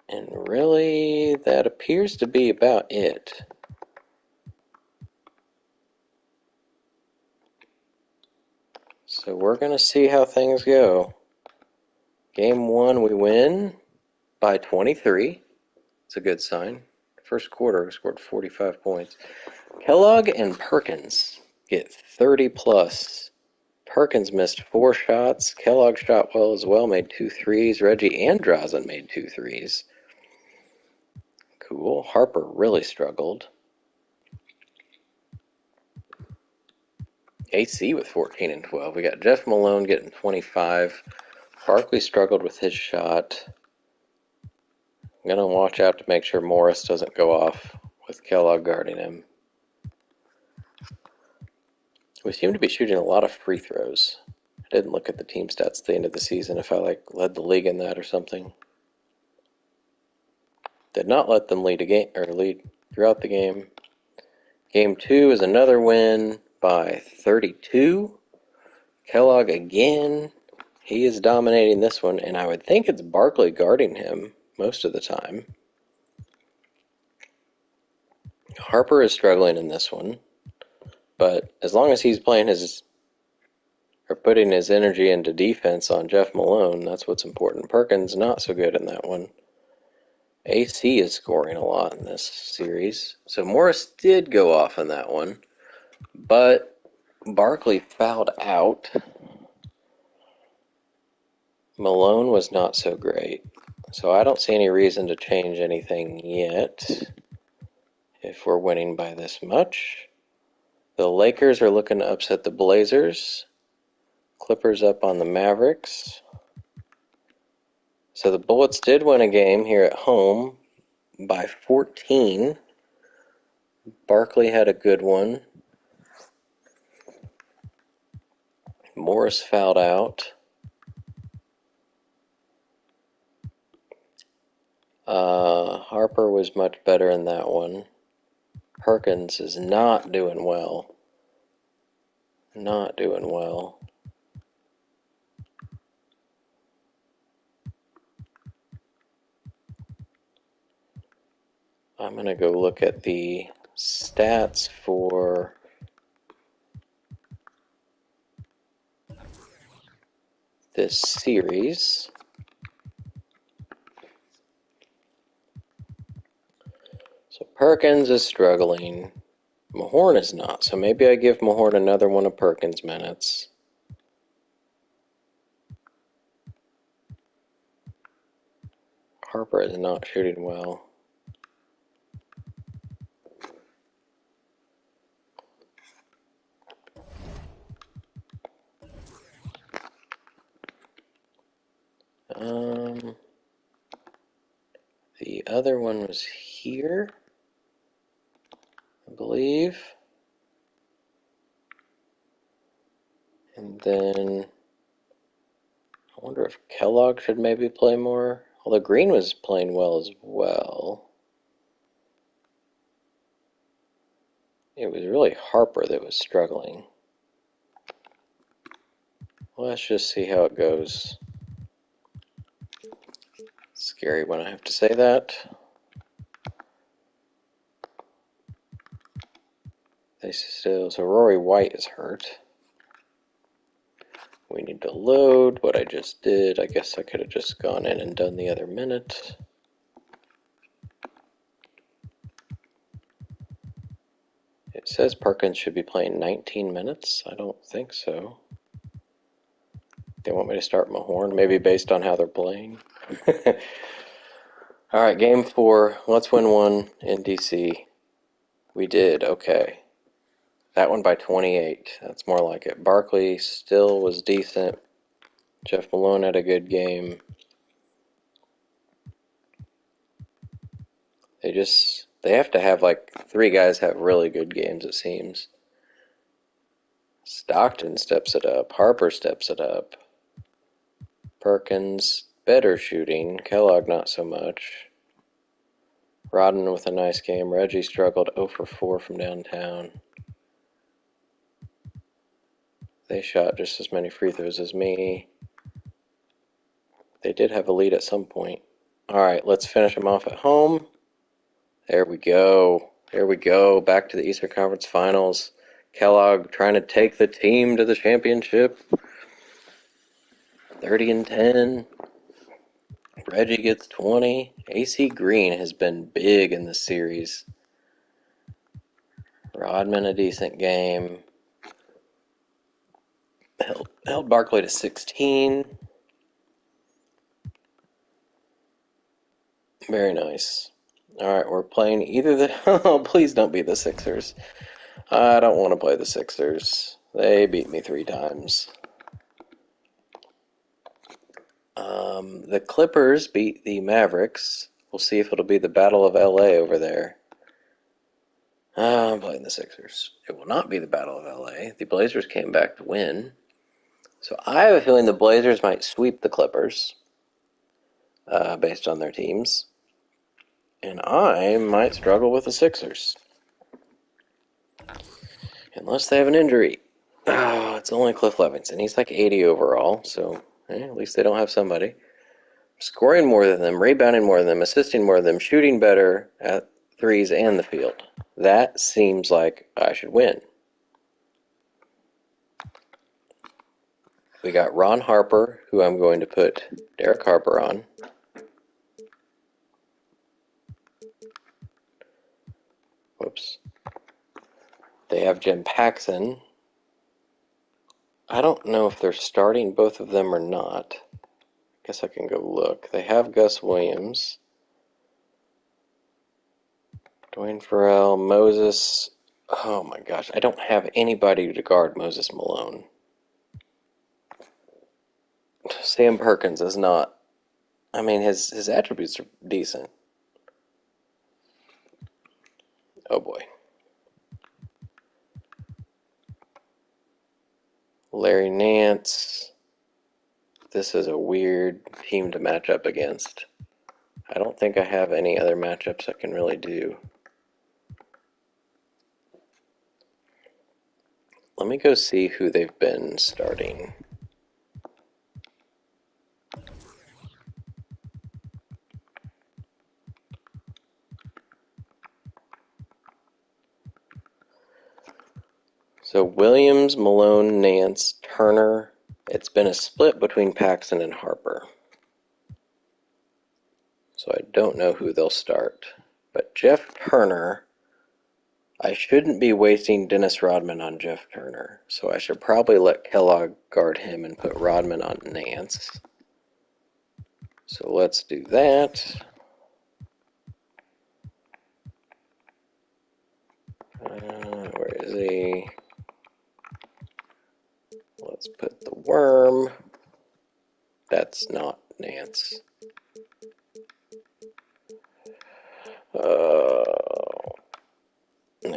And really, that appears to be about it. So we're going to see how things go. Game 1, we win by 23. It's a good sign. First quarter, we scored 45 points. Kellogg and Perkins get 30 plus. Perkins missed 4 shots. Kellogg shot well as well, made 2 threes. Reggie Andrazen made 2 threes. Cool. Harper really struggled. AC with 14 and 12. We got Jeff Malone getting 25. Barkley struggled with his shot. I'm going to watch out to make sure Morris doesn't go off with Kellogg guarding him. We seem to be shooting a lot of free throws. I didn't look at the team stats at the end of the season if I led the league in that or something. Did not let them lead throughout the game. Game 2 is another win by 32. Kellogg again. He is dominating this one, and I would think it's Barkley guarding him most of the time. Harper is struggling in this one, but as long as he's putting his energy into defense on Jeff Malone, that's what's important. Perkins not so good in that one. AC is scoring a lot in this series. So Morris did go off in that one, but Barkley fouled out. Malone was not so great. So I don't see any reason to change anything yet if we're winning by this much. The Lakers are looking to upset the Blazers. Clippers up on the Mavericks. So the Bullets did win a game here at home by 14. Barkley had a good one. Morris fouled out. Harper was much better in that one. Perkins is not doing well. Not doing well. I'm going to go look at the stats for this series. So Perkins is struggling. Mahorn is not, so maybe I give Mahorn another one of Perkins' minutes. Harper is not shooting well. The other one was here. believe. And then I wonder if Kellogg should maybe play more. Although Green was playing well as well. It was really Harper that was struggling. Let's just see how it goes. Scary when I have to say that. So Rory White is hurt. We need to load what I just did. I guess I could have just gone in and done the other minute. It says Perkins should be playing 19 minutes. I don't think so. They want me to start Mahorn, maybe based on how they're playing. Alright, game 4. Let's win one in DC. We did, okay. That one by 28. That's more like it. Barkley still was decent. Jeff Malone had a good game. They have to have like 3 guys have really good games, it seems. Stockton steps it up. Harper steps it up. Perkins, better shooting. Kellogg, not so much. Rodden with a nice game. Reggie struggled 0 for 4 from downtown. They shot just as many free throws as me. They did have a lead at some point. Alright, let's finish them off at home. There we go. There we go. Back to the Eastern Conference Finals. Kellogg trying to take the team to the championship. 30-10. Reggie gets 20. AC Green has been big in this series. Rodman, a decent game. Held Barkley to 16. Very nice. Alright, we're playing either the... Oh, please don't be the Sixers. I don't want to play the Sixers. They beat me 3 times. The Clippers beat the Mavericks. We'll see if it'll be the Battle of LA over there. I'm playing the Sixers. It will not be the Battle of LA. The Blazers came back to win. So I have a feeling the Blazers might sweep the Clippers based on their teams. And I might struggle with the Sixers. Unless they have an injury. Oh, it's only Cliff Levinson. He's like 80 overall, so at least they don't have somebody. Scoring more than them, rebounding more than them, assisting more than them, shooting better at threes and the field. That seems like I should win. We got Ron Harper, who I'm going to put Derek Harper on. Whoops. They have Jim Paxson. I don't know if they're starting both of them or not. Guess I can go look. They have Gus Williams. Dwayne Farrell, Moses. Oh my gosh, I don't have anybody to guard Moses Malone. Sam Perkins is not. I mean, his attributes are decent. Oh boy. Larry Nance. This is a weird team to match up against. I don't think I have any other matchups I can really do. Let me go see who they've been starting. So Williams, Malone, Nance, Turner. It's been a split between Paxson and Harper. So I don't know who they'll start. But Jeff Turner, I shouldn't be wasting Dennis Rodman on Jeff Turner. So I should probably let Kellogg guard him and put Rodman on Nance. So let's do that. Where is he? Let's put the worm. That's not Nance.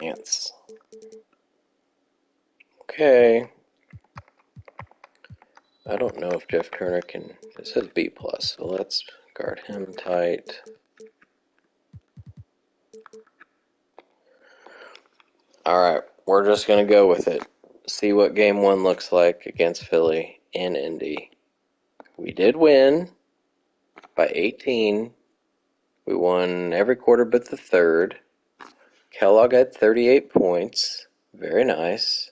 Nance. Okay. I don't know if Jeff Turner can... It says B+, so let's guard him tight. Alright, we're just going to go with it. See what game 1 looks like against Philly in Indy. We did win by 18. We won every quarter but the third. Kellogg had 38 points. Very nice.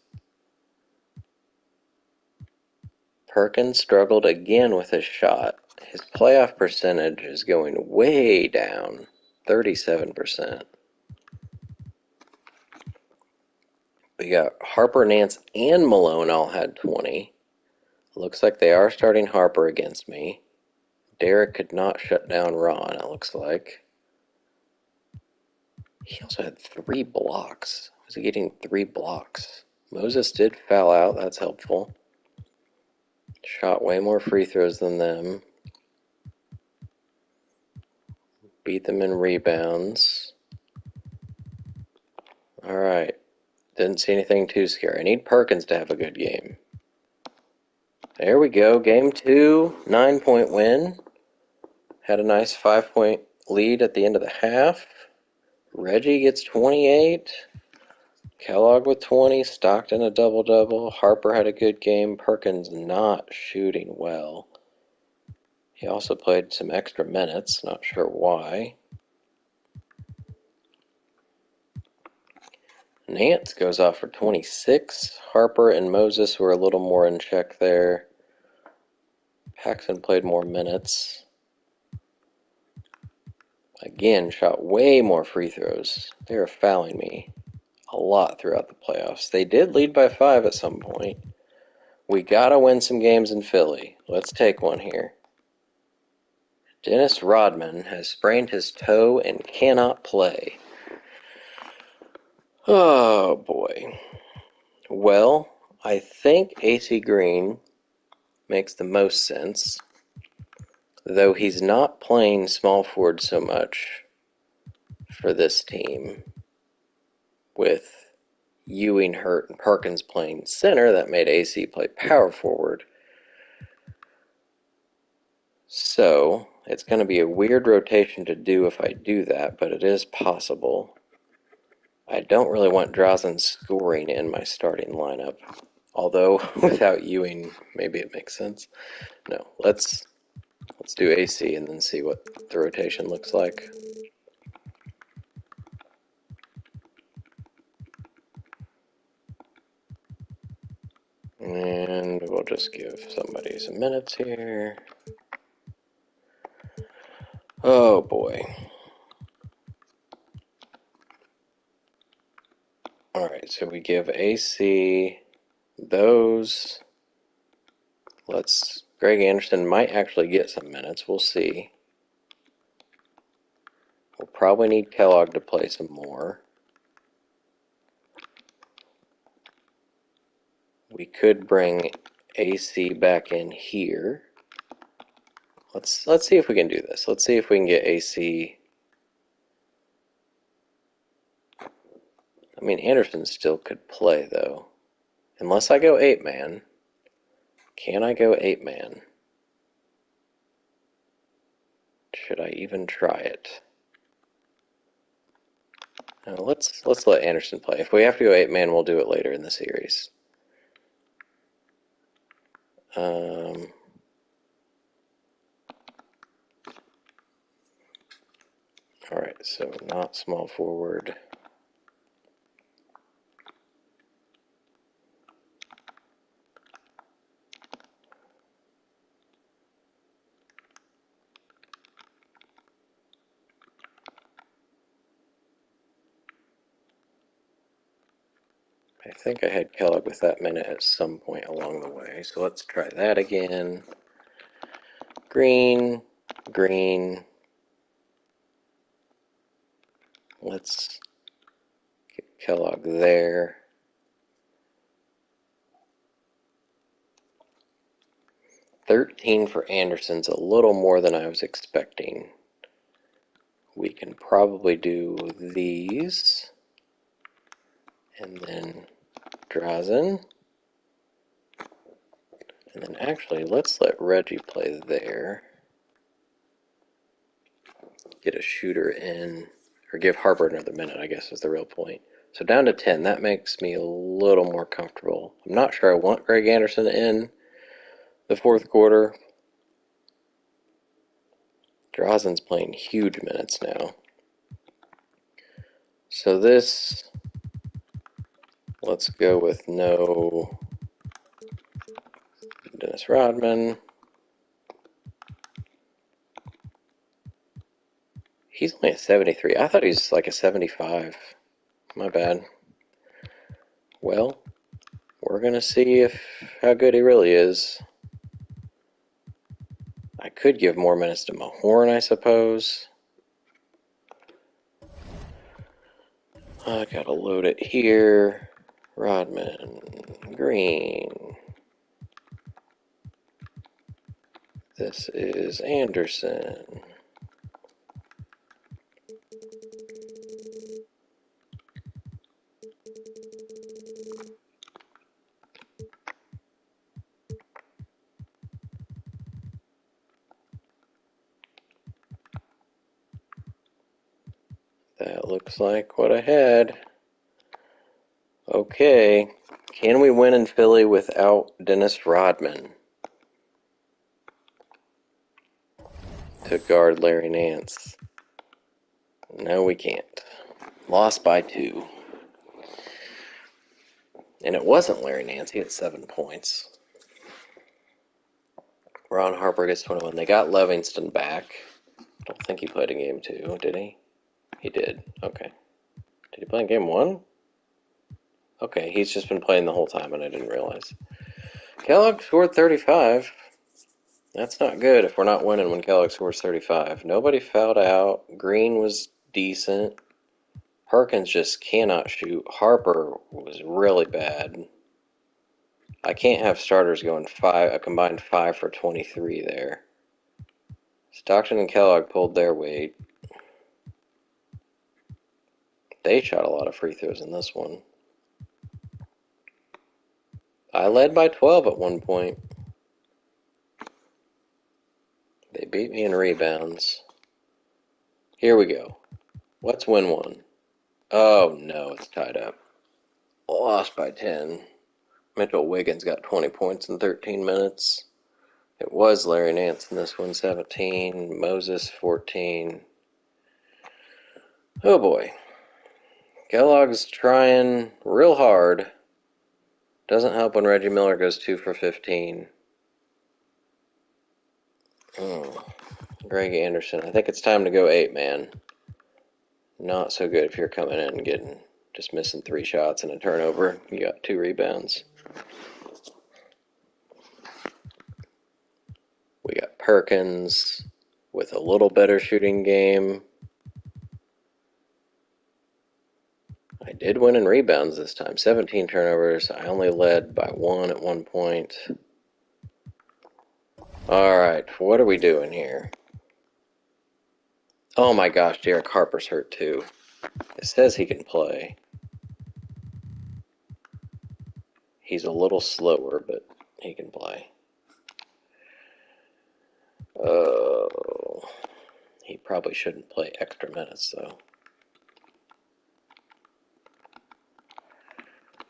Perkins struggled again with his shot. His playoff percentage is going way down, 37%. We got Harper, Nance, and Malone all had 20. Looks like they are starting Harper against me. Derek could not shut down Ron, it looks like. He also had 3 blocks. Was he getting 3 blocks? Moses did foul out, that's helpful. Shot way more free throws than them. Beat them in rebounds. Alright. Didn't see anything too scary. I need Perkins to have a good game. There we go. Game 2, 9-point win. Had a nice 5-point lead at the end of the half. Reggie gets 28. Kellogg with 20. Stockton a double-double. Harper had a good game. Perkins not shooting well. He also played some extra minutes. Not sure why. Nance goes off for 26. Harper and Moses were a little more in check there. Paxson played more minutes. Again, shot way more free throws. They were fouling me a lot throughout the playoffs. They did lead by 5 at some point. We gotta win some games in Philly. Let's take one here. Dennis Rodman has sprained his toe and cannot play. Oh boy. Well, I think AC Green makes the most sense, though he's not playing small forward so much for this team. With Ewing hurt and Perkins playing center, that made AC play power forward. So, it's going to be a weird rotation to do if I do that, but it is possible. I don't really want Drazen scoring in my starting lineup. Although, without Ewing, maybe it makes sense. No, let's do AC and then see what the rotation looks like. And we'll just give somebody some minutes here. Oh boy. Alright, so we give AC those. Greg Anderson might actually get some minutes. We'll see. We'll probably need Kellogg to play some more. We could bring AC back in here. Let's see if we can do this. Let's see if we can get AC. I mean, Anderson still could play, though. Unless I go 8-man. Can I go 8-man? Should I even try it? No, let's let Anderson play. If we have to go 8-man, we'll do it later in the series. Alright, so not small forward. I think I had Kellogg with that minute at some point along the way, so let's try that again. Green, green. Let's get Kellogg there. $13 for Anderson's a little more than I was expecting. We can probably do these. And then Drazen. And then actually, let's let Reggie play there. Get a shooter in, or give Harper another minute, I guess is the real point. So down to 10, that makes me a little more comfortable. I'm not sure I want Greg Anderson in the fourth quarter. Drazen's playing huge minutes now. So this, let's go with no Dennis Rodman. He's only a 73. I thought he was like a 75. My bad. Well, we're going to see how good he really is. I could give more minutes to Mahorn, I suppose. I gotta load it here. Rodman, Green. This is Anderson. That looks like what I had. Okay. Can we win in Philly without Dennis Rodman to guard Larry Nance? No, we can't. Lost by 2. And it wasn't Larry Nance. He had 7 points. Ron Harper gets 21. They got Livingston back. I don't think he played in game 2, did he? He did. Okay. Did he play in game 1? Okay, he's just been playing the whole time and I didn't realize. Kellogg scored 35. That's not good if we're not winning when Kellogg scores 35. Nobody fouled out. Green was decent. Perkins just cannot shoot. Harper was really bad. I can't have starters going a combined 5 for 23 there. Stockton and Kellogg pulled their weight. They shot a lot of free throws in this one. I led by 12 at one point. They beat me in rebounds. Here we go. Let's win one. Oh no, it's tied up. Lost by 10. Mitchell Wiggins got 20 points in 13 minutes. It was Larry Nance in this one, 17. Moses, 14. Oh boy. Kellogg's trying real hard. Doesn't help when Reggie Miller goes 2 for 15. Greg Anderson. I think it's time to go 8, man. Not so good if you're coming in and getting just missing 3 shots and a turnover. You got 2 rebounds. We got Perkins with a little better shooting game. I did win in rebounds this time. 17 turnovers. I only led by 1 at one point. Alright, what are we doing here? Oh my gosh, Derek Harper's hurt too. It says he can play. He's a little slower, but he can play. Oh, he probably shouldn't play extra minutes though.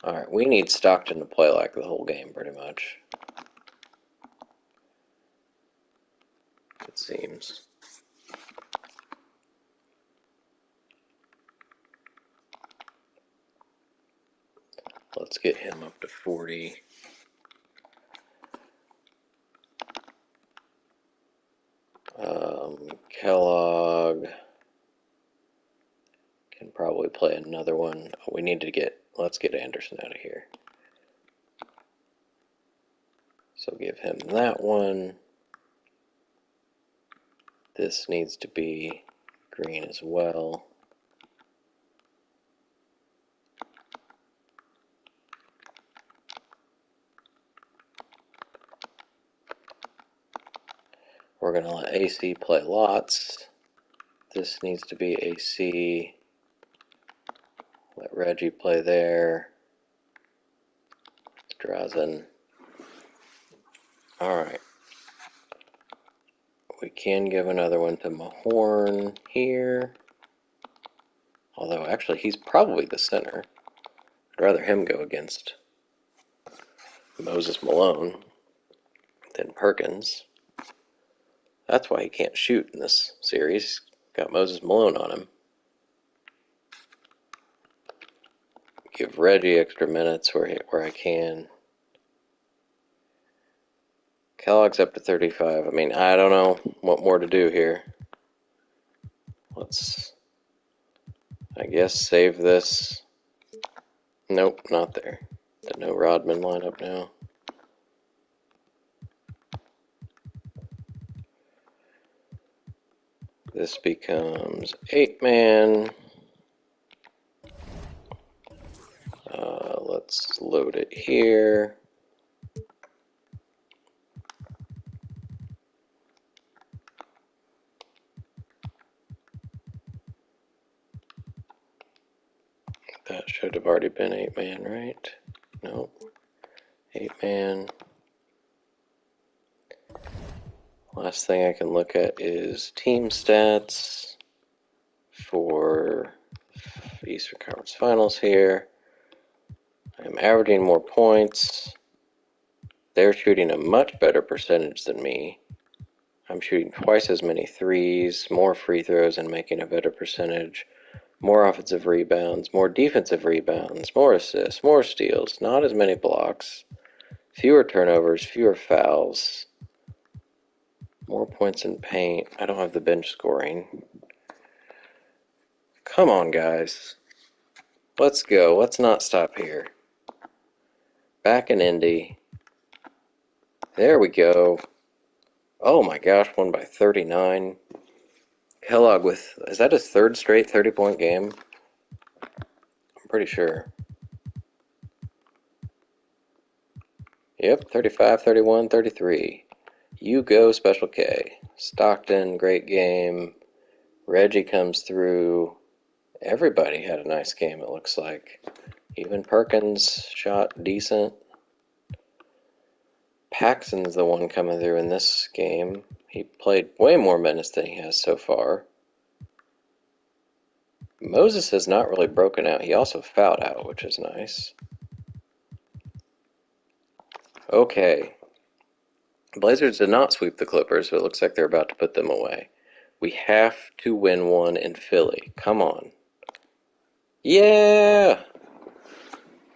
Alright, we need Stockton to play like the whole game pretty much. It seems. Let's get him up to 40. Kellogg can probably play another one. We need to let's get Anderson out of here. So give him that one. This needs to be Green as well. We're going to let AC play lots. This needs to be AC. Let Reggie play there. Drazen. Alright. We can give another one to Mahorn here. Although, actually, he's probably the center. I'd rather him go against Moses Malone than Perkins. That's why he can't shoot in this series. Got Moses Malone on him. Give Reggie extra minutes where I can. Kellogg's up to 35. I mean, I don't know what more to do here. Let's, I guess, save this. Nope, not there. The no Rodman lineup now. This becomes 8-man. Let's load it here. That should have already been 8-man, right? Nope. 8-man. Last thing I can look at is team stats for Eastern Conference Finals here. I'm averaging more points. They're shooting a much better percentage than me. I'm shooting twice as many threes, more free throws, and making a better percentage. More offensive rebounds, more defensive rebounds, more assists, more steals, not as many blocks, fewer turnovers, fewer fouls, more points in paint. I don't have the bench scoring. Come on, guys. Let's go. Let's not stop here. Back in Indy. There we go. Oh my gosh, won by 39. Kellogg with, is that his third straight 30-point game? I'm pretty sure. Yep, 35, 31, 33. You go, Special K. Stockton, great game. Reggie comes through. Everybody had a nice game, it looks like. Even Perkins shot decent. Paxson's the one coming through in this game. He played way more minutes than he has so far. Moses has not really broken out. He also fouled out, which is nice. Okay. Blazers did not sweep the Clippers, so it looks like they're about to put them away. We have to win one in Philly. Come on. Yeah!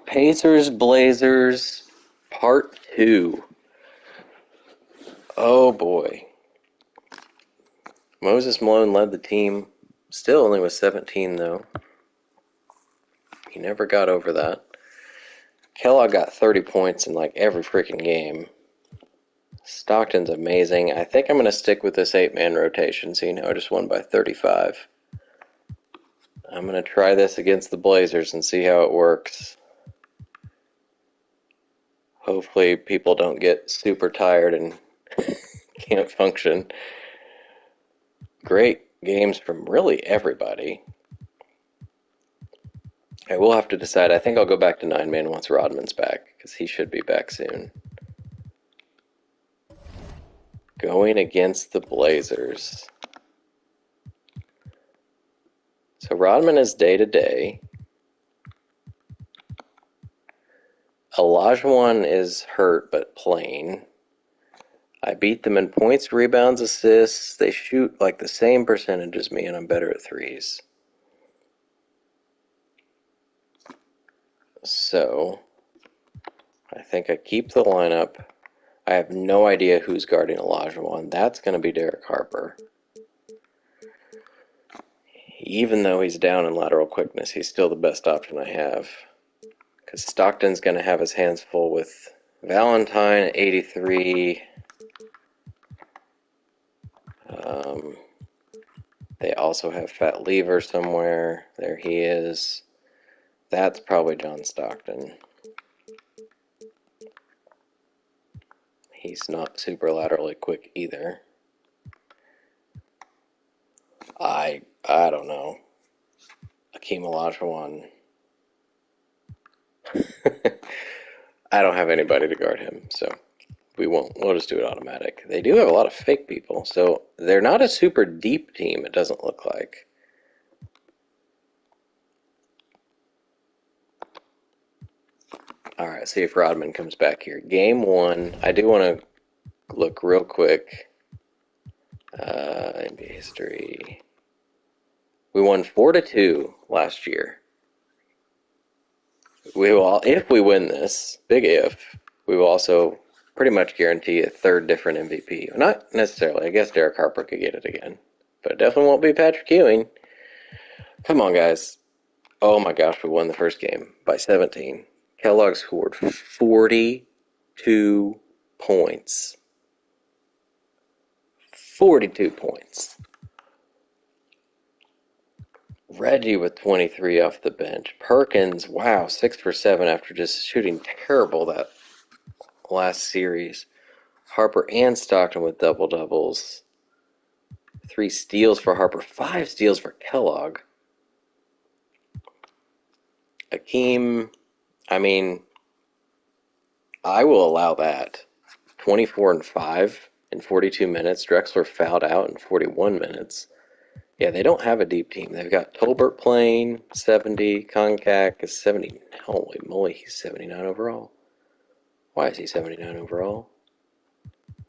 Pacers, Blazers, Part 2. Oh boy. Moses Malone led the team. Still only was 17, though. He never got over that. Kellogg got 30 points in like every freaking game. Stockton's amazing. I think I'm going to stick with this 8-man rotation, seeing how I just won by 35. I'm going to try this against the Blazers and see how it works. Hopefully people don't get super tired and can't function. Great games from really everybody. I will have to decide. I think I'll go back to 9-man once Rodman's back, because he should be back soon. Going against the Blazers. So Rodman is day-to-day. Olajuwon is hurt but playing. I beat them in points, rebounds, assists. They shoot like the same percentage as me, and I'm better at threes. So I think I keep the lineup. I have no idea who's guarding Olajuwon. That's going to be Derek Harper. Even though he's down in lateral quickness, he's still the best option I have. Because Stockton's going to have his hands full with Valentine at 83. They also have Fat Lever somewhere. There he is. That's probably John Stockton. He's not super laterally quick either. I don't know. Hakeem Olajuwon. I don't have anybody to guard him, so we won't. We'll just do it automatic. They do have a lot of fake people, so they're not a super deep team, it doesn't look like. Alright, see if Rodman comes back here. Game 1. I do want to look real quick. NBA history. We won 4-2 last year. We will, if we win this, big if, we will also pretty much guarantee a third different MVP. Not necessarily. I guess Derek Harper could get it again, but it definitely won't be Patrick Ewing. Come on, guys. Oh my gosh, we won the first game by 17. Kellogg scored 42 points. 42 points. Reggie with 23 off the bench. Perkins, wow, 6 for 7 after just shooting terrible that last series. Harper and Stockton with double doubles. 3 steals for Harper, 5 steals for Kellogg. Akeem, I mean, I will allow that. 24 and 5 in 42 minutes. Drexler fouled out in 41 minutes. Yeah, they don't have a deep team. They've got Tolbert playing 70. Koncak is 70. Holy moly, he's 79 overall. Why is he 79 overall?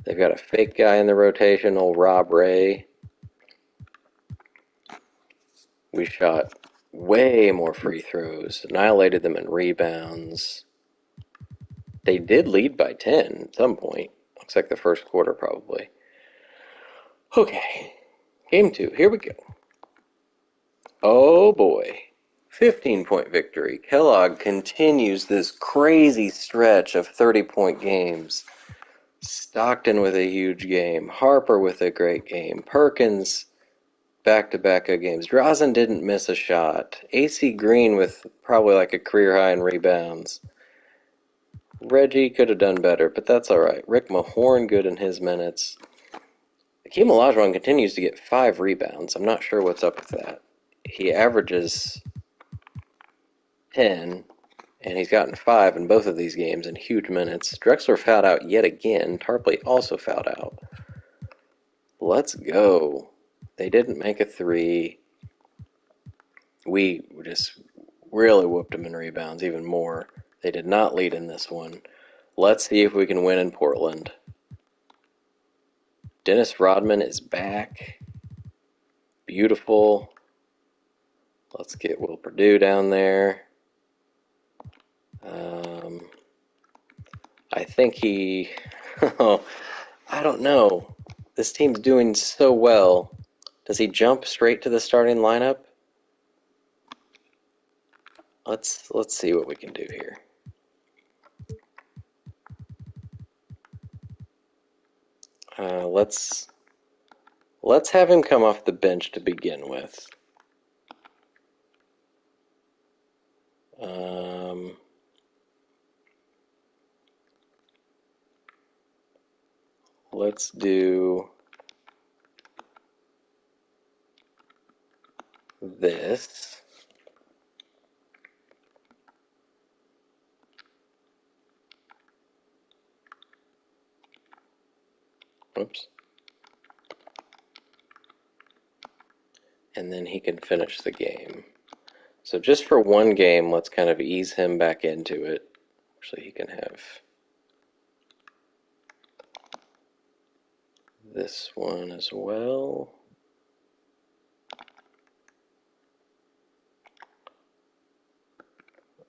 They've got a fake guy in the rotation, old Rob Ray. We shot way more free throws, annihilated them in rebounds. They did lead by 10 at some point. Looks like the first quarter, probably. Okay, game 2, here we go. Oh boy. 15-point victory. Kellogg continues this crazy stretch of 30-point games. Stockton with a huge game. Harper with a great game. Perkins back-to-back games. Drazen didn't miss a shot. AC Green with probably like a career high in rebounds. Reggie could have done better, but that's alright. Rick Mahorn good in his minutes. Akeem Olajuwon continues to get 5 rebounds. I'm not sure what's up with that. He averages 10, and he's gotten 5 in both of these games in huge minutes. Drexler fouled out yet again. Tarpley also fouled out. Let's go. They didn't make a 3. We just really whooped them in rebounds even more. They did not lead in this one. Let's see if we can win in Portland. Dennis Rodman is back. Beautiful. Let's get Will Perdue down there. I think he... Oh, I don't know. This team's doing so well. Does he jump straight to the starting lineup? Let's see what we can do here. Let's have him come off the bench to begin with. Let's do this. Oops. And then he can finish the game. So just for one game, let's kind of ease him back into it. Actually, he can have this one as well.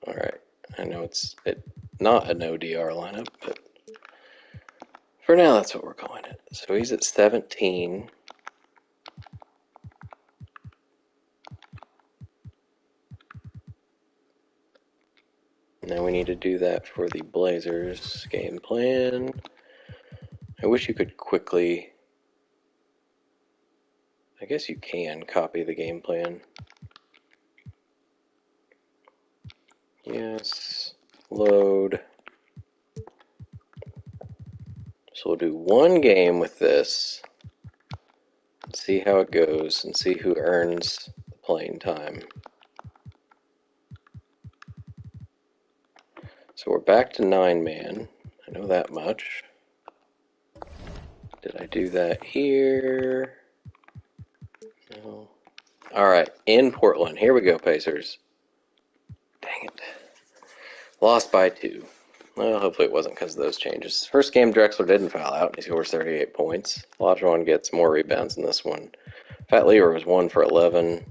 Alright, I know it's not an ODR lineup, but for now that's what we're calling it. So he's at 17. Now we need to do that for the Blazers game plan. I wish you could quickly... I guess you can copy the game plan. Yes, load. So we'll do one game with this, see how it goes, and see who earns the playing time. So we're back to 9-man. I know that much. Did I do that here? No. Alright, in Portland. Here we go, Pacers. Dang it. Lost by 2. Well, hopefully it wasn't because of those changes. First game, Drexler didn't foul out. He scores 38 points. Olajuwon gets more rebounds in this one. Fat Lever was 1 for 11.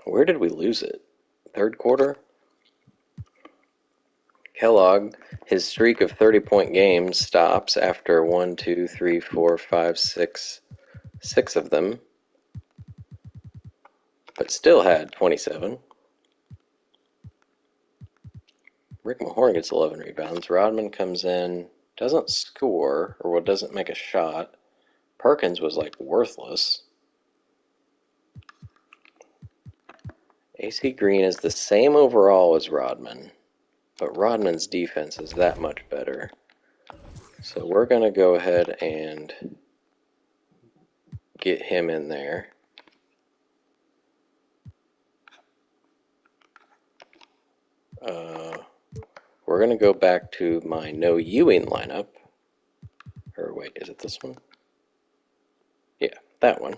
Where did we lose it? Third quarter? Kellogg, his streak of 30-point games stops after 1, 2, 3, 4, 5, 6 of them, but still had 27. Rick Mahorn gets 11 rebounds. Rodman comes in, doesn't score, or doesn't make a shot. Perkins was like worthless. AC Green is the same overall as Rodman, but Rodman's defense is that much better. So we're going to go ahead and get him in there. We're going to go back to my no Ewing lineup. Or wait, is it this one? Yeah, that one.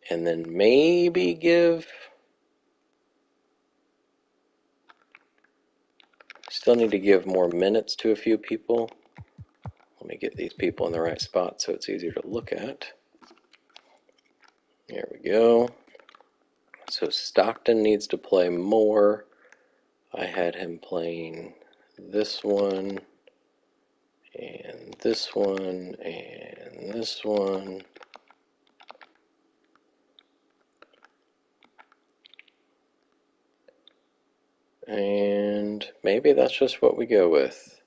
And then maybe give... Still need to give more minutes to a few people. Let me get these people in the right spot so it's easier to look at. There we go. So Stockton needs to play more. I had him playing this one, and this one, and this one. And maybe that's just what we go with.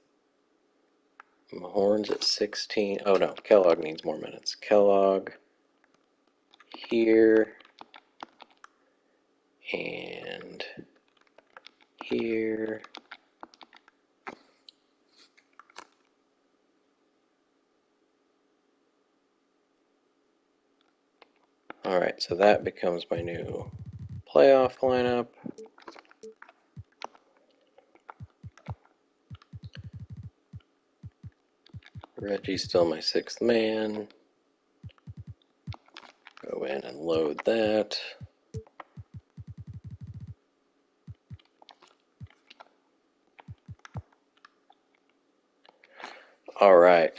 Mahorn's at 16. Oh no, Kellogg needs more minutes. Kellogg here and here. Alright, so that becomes my new playoff lineup. Reggie's still my 6th man. Go in and load that. Alright.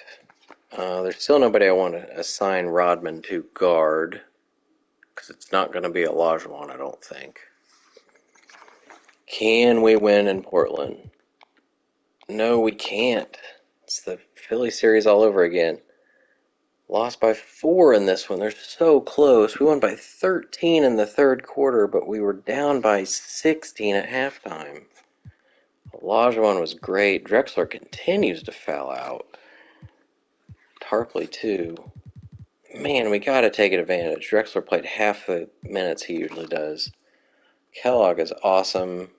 There's still nobody I want to assign Rodman to guard, because it's not going to be Olajuwon, I don't think. Can we win in Portland? No, we can't. It's the Philly series all over again. Lost by 4 in this one. They're so close. We won by 13 in the third quarter, but we were down by 16 at halftime. Olajuwon was great. Drexler continues to foul out. Tarpley, too. Man, we got to take advantage. Drexler played half the minutes he usually does. Kellogg is awesome.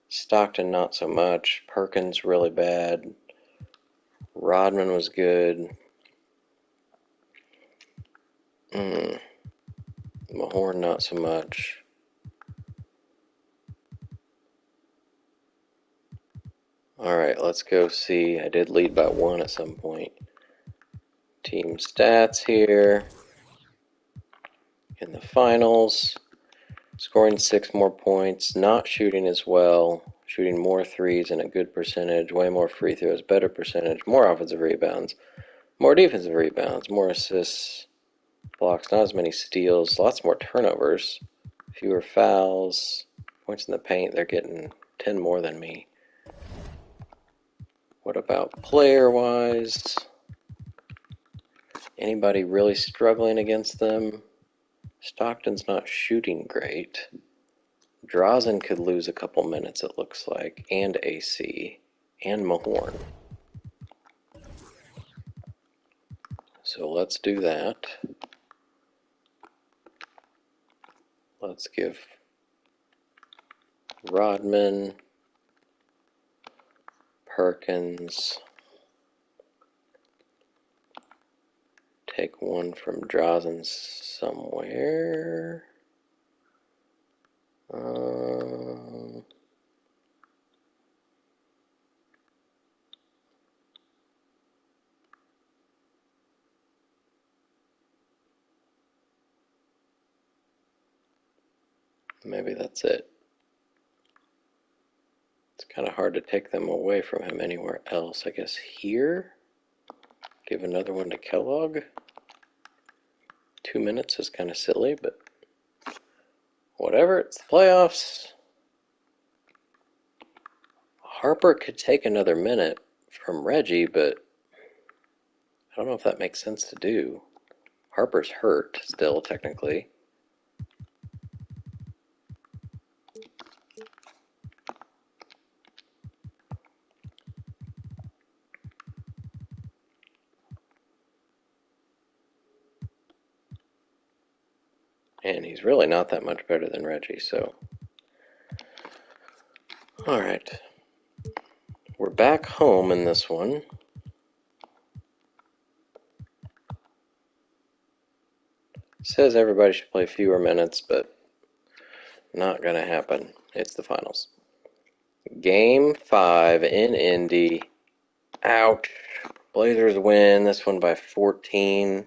Stockton, not so much. Perkins, really bad. Rodman was good. Mahorn, not so much. Alright, let's go see. I did lead by 1 at some point. Team stats here. In the finals. Scoring 6 more points. Not shooting as well. Shooting more threes and a good percentage. Way more free throws. Better percentage. More offensive rebounds. More defensive rebounds. More assists. Blocks. Not as many steals. Lots more turnovers. Fewer fouls. Points in the paint. They're getting 10 more than me. What about player-wise? Anybody really struggling against them? Stockton's not shooting great. Drazen could lose a couple minutes, it looks like, and AC, and Mahorn. So let's do that. Let's give Rodman, Perkins, take one from Drazen somewhere. Maybe that's it. It's kind of hard to take them away from him anywhere else. I guess here? Give another one to Kellogg. 2 minutes is kind of silly, but whatever. It's the playoffs. Harper could take another minute from Reggie, but I don't know if that makes sense to do. Harper's hurt still, technically. And he's really not that much better than Reggie, so. Alright. We're back home in this one. Says everybody should play fewer minutes, but not gonna happen. It's the finals. Game 5 in Indy. Ouch. Blazers win this one by 14.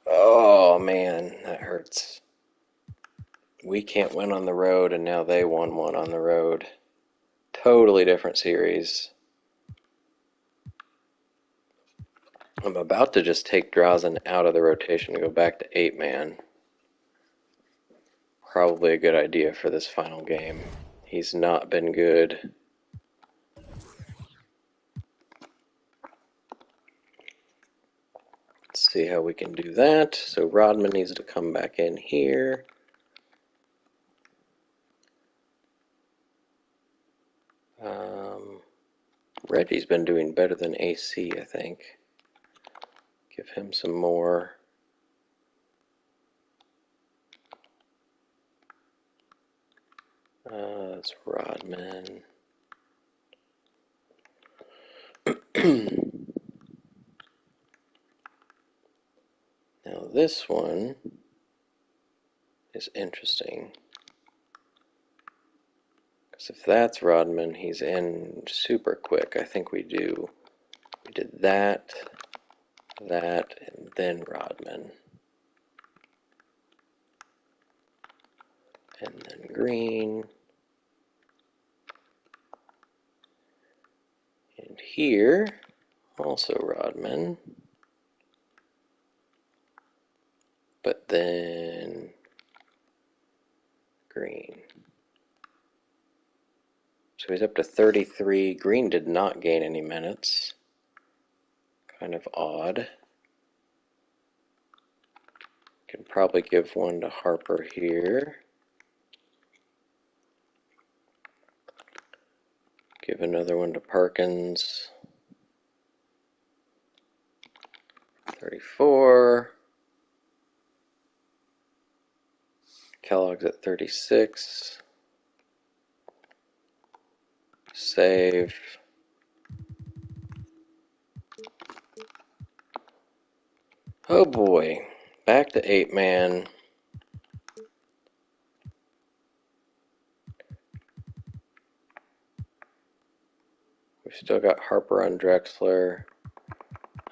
Oh man, that hurts. We can't win on the road, and now they won one on the road. Totally different series. I'm about to just take Drazen out of the rotation and go back to 8-man. Probably a good idea for this final game. He's not been good. Let's see how we can do that. So Rodman needs to come back in here. Reggie's been doing better than AC, I think. Give him some more. That's Rodman. Now this one is interesting. Because if that's Rodman, he's in super quick. I think we did that, and then Rodman. And then Green. And here, also Rodman. But then Green. So he's up to 33. Green did not gain any minutes. Kind of odd. Can probably give one to Harper here. Give another one to Parkins. 34. Kellogg's at 36. Save. Oh boy. Back to 8-man. We've still got Harper on Drexler.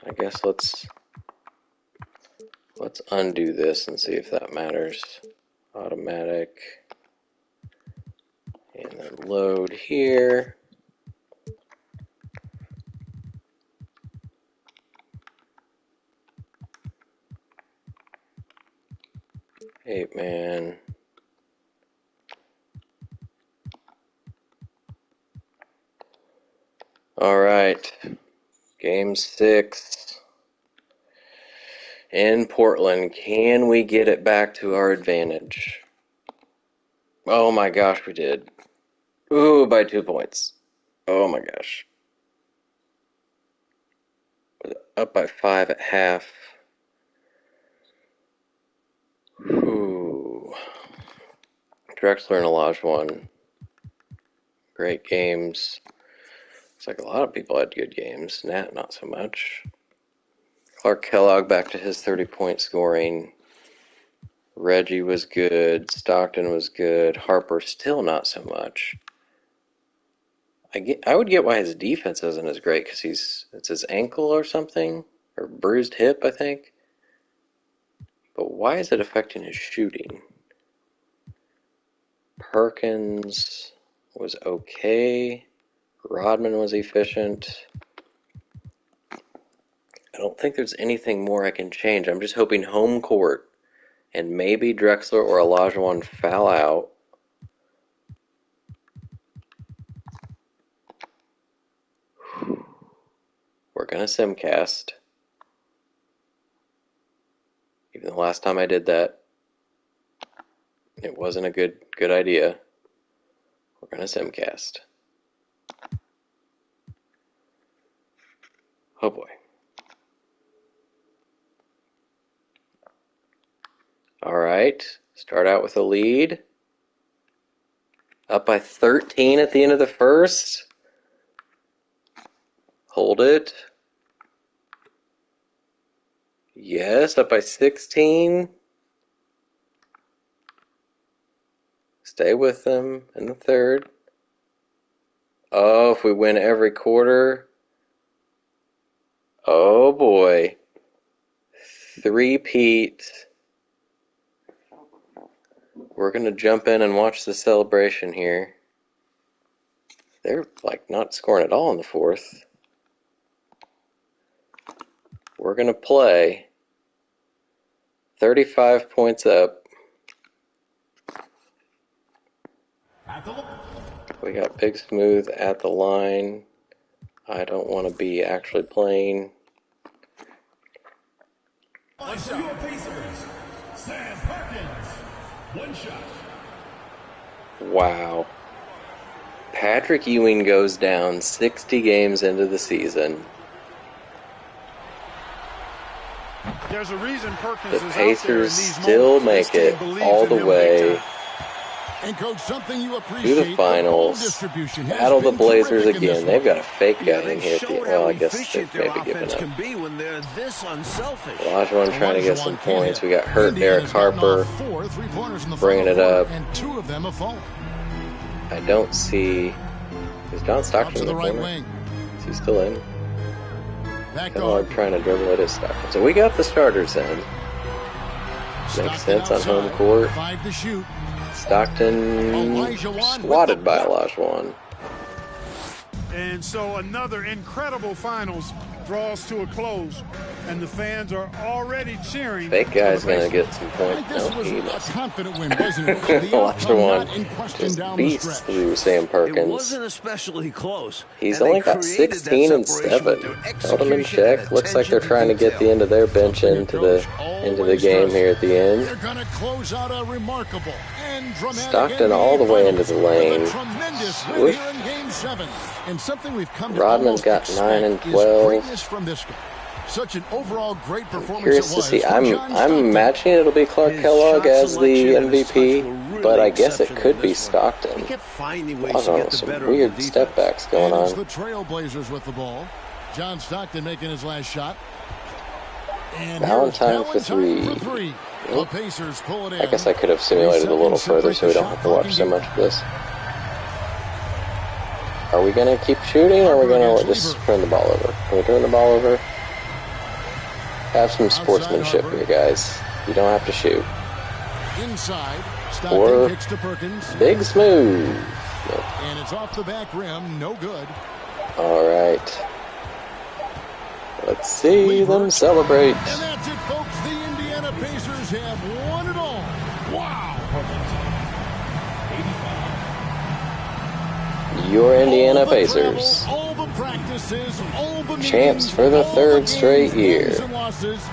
I guess let's undo this and see if that matters. Automatic. And then load here. Eight man. All right. Game 6 in Portland. Can we get it back to our advantage? Oh my gosh, we did. Ooh, by 2 points. Oh my gosh. Up by 5 at half. Ooh. Drexler and Olajuwon. Great games. Looks like a lot of people had good games. Nat, not so much. Clark Kellogg back to his 30-point scoring. Reggie was good. Stockton was good. Harper still not so much. I would get why his defense isn't as great because it's his ankle or something, or bruised hip, I think. But why is it affecting his shooting? Perkins was okay. Rodman was efficient. I don't think there's anything more I can change. I'm just hoping home court and maybe Drexler or Olajuwon foul out. We're going to simcast. Even the last time I did that, it wasn't a good idea. We're going to simcast. Oh boy. Alright, start out with a lead. Up by 13 at the end of the first. Hold it. Yes, up by 16. Stay with them in the third. Oh, if we win every quarter. Oh boy. Three-peat. We're going to jump in and watch the celebration here. They're like not scoring at all in the fourth. We're going to play. 35 points up. We got Big Smooth at the line. I don't want to be actually playing. One shot. Sam Perkins. One shot. Wow. Patrick Ewing goes down 60 games into the season. There's a reason Perkins The is Pacers still make it all the way And coach, something you to the finals. Battle the Blazers again. They've got a fake guy in here. Well, I guess they've maybe given up. Olajuwon trying to get some points. We got hurt Derek Harper bringing it up. And two of them have fallen. I don't see. Is John Stockton in the right corner? wing. Is he still in? Back to Kellogg trying to dribble it is Stockton. So we got the starters in. Makes sense on home court. 5 to shoot. Stockton swatted by Olajuwon. And so another incredible finals draws to a close, and the fans are already cheering. Fake guy's gonna get some points. This No, was he a must. confident win, wasn't it? The outcome not in Olajuwon question just down the beasts stretch. through Sam It Perkins. wasn't especially close. He's and only they got created 16 that and separation 7. with their Held him in execution and check. Looks like they're attention to trying to get the detail. end of their bench into the game here at the end. They're going to close out a remarkable and dramatic Stockton NBA all the way into the finals lane. with a tremendous win Swoosh. here in Game 7. And something we've come to Rodman's almost got 9 and expect is 12. greatness from this guy. Such an overall great performance Curious it to was see. from I'm John Stockton. imagining it'll be Clark His Kellogg shot as the selection and his touch MVP, were really but I guess it exceptional could in be this one. Stockton. He kept finding ways to Olajuwon get with the some better of weird the defense. step backs going And it's on. the Trailblazers with the ball. John Stockton making his last shot. And Valentine for Valentine three. The Pacers pull it in. I guess I could have simulated a little further so we don't have to watch so much of this. Are we going to keep shooting or are we going to just turn the ball over? Can we turn the ball over? Have some sportsmanship here, guys. You don't have to shoot. Inside, Stockton Or kicks to Perkins. Big Smooth. Nope. And it's off the back rim, no good. All right. Let's see them celebrate. And that's it, folks. The Indiana Pacers have won it all. Wow. Your Indiana All the Pacers. travel, all the practices, all the Champs meetings, for the all third the straight games, year. wins and losses,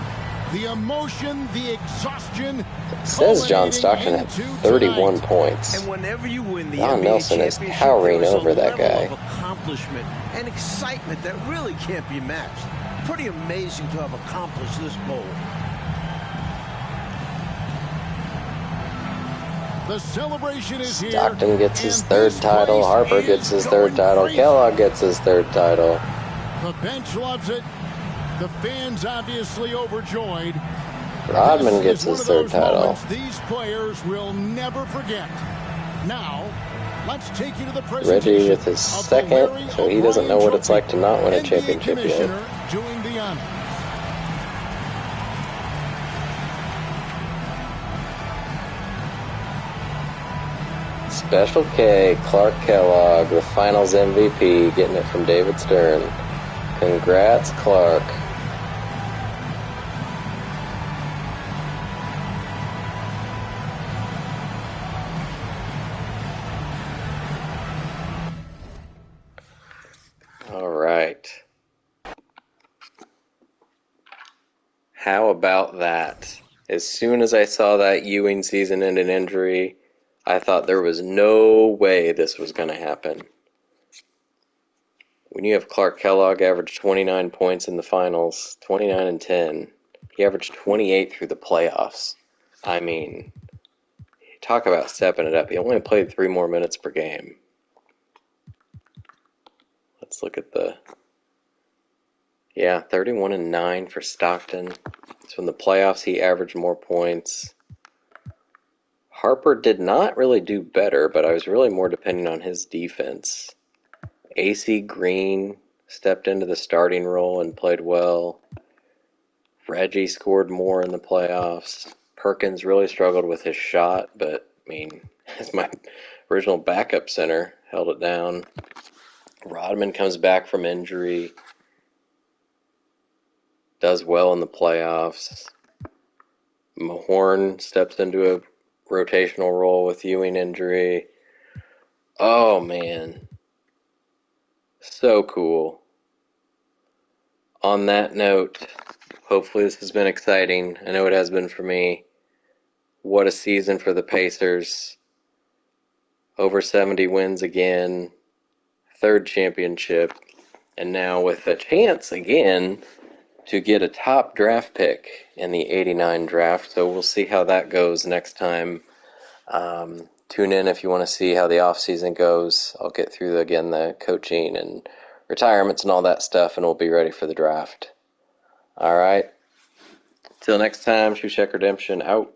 the emotion, the exhaustion. It says John Stockton had culminating 31 into tonight. points. And whenever you win the Don NBA Nelson is championship, towering there's a over that level guy. of accomplishment and excitement that really can't be matched. Pretty amazing to have accomplished this goal. The celebration is here. Stockton gets his and third this title. place Harper is gets his going third title. crazy. Kellogg gets his third title. The bench loves it. The fans obviously overjoyed. Rodman This gets is his one third of those title. moments these players will never forget. Now, let's take you to the presentation Reggie with his of the second, Larry so he doesn't know O'Brien what it's like to not win a NBA championship yet. commissioner doing the honor. Special K, Clark Kellogg, the finals MVP, getting it from David Stern. Congrats, Clark. All right. How about that? As soon as I saw that Ewing season-ending injury, I thought there was no way this was going to happen. When you have Clark Kellogg average 29 points in the finals, 29 and 10, he averaged 28 through the playoffs. I mean, talk about stepping it up. He only played 3 more minutes per game. Let's look at the... Yeah, 31 and 9 for Stockton. So in the playoffs, he averaged more points. Harper did not really do better, but I was really more depending on his defense. AC Green stepped into the starting role and played well. Reggie scored more in the playoffs. Perkins really struggled with his shot, but, I mean, as my original backup center, held it down. Rodman comes back from injury. Does well in the playoffs. Mahorn steps into a rotational role with Ewing injury. Oh, man. So cool. On that note, hopefully this has been exciting. I know it has been for me. What a season for the Pacers. Over 70 wins again. 3rd championship. And now with a chance again to get a top draft pick in the 89 draft. So we'll see how that goes next time. Tune in if you want to see how the offseason goes. I'll get through, again, the coaching and retirements and all that stuff, and we'll be ready for the draft. All right. Till next time, Shoe Check Redemption out.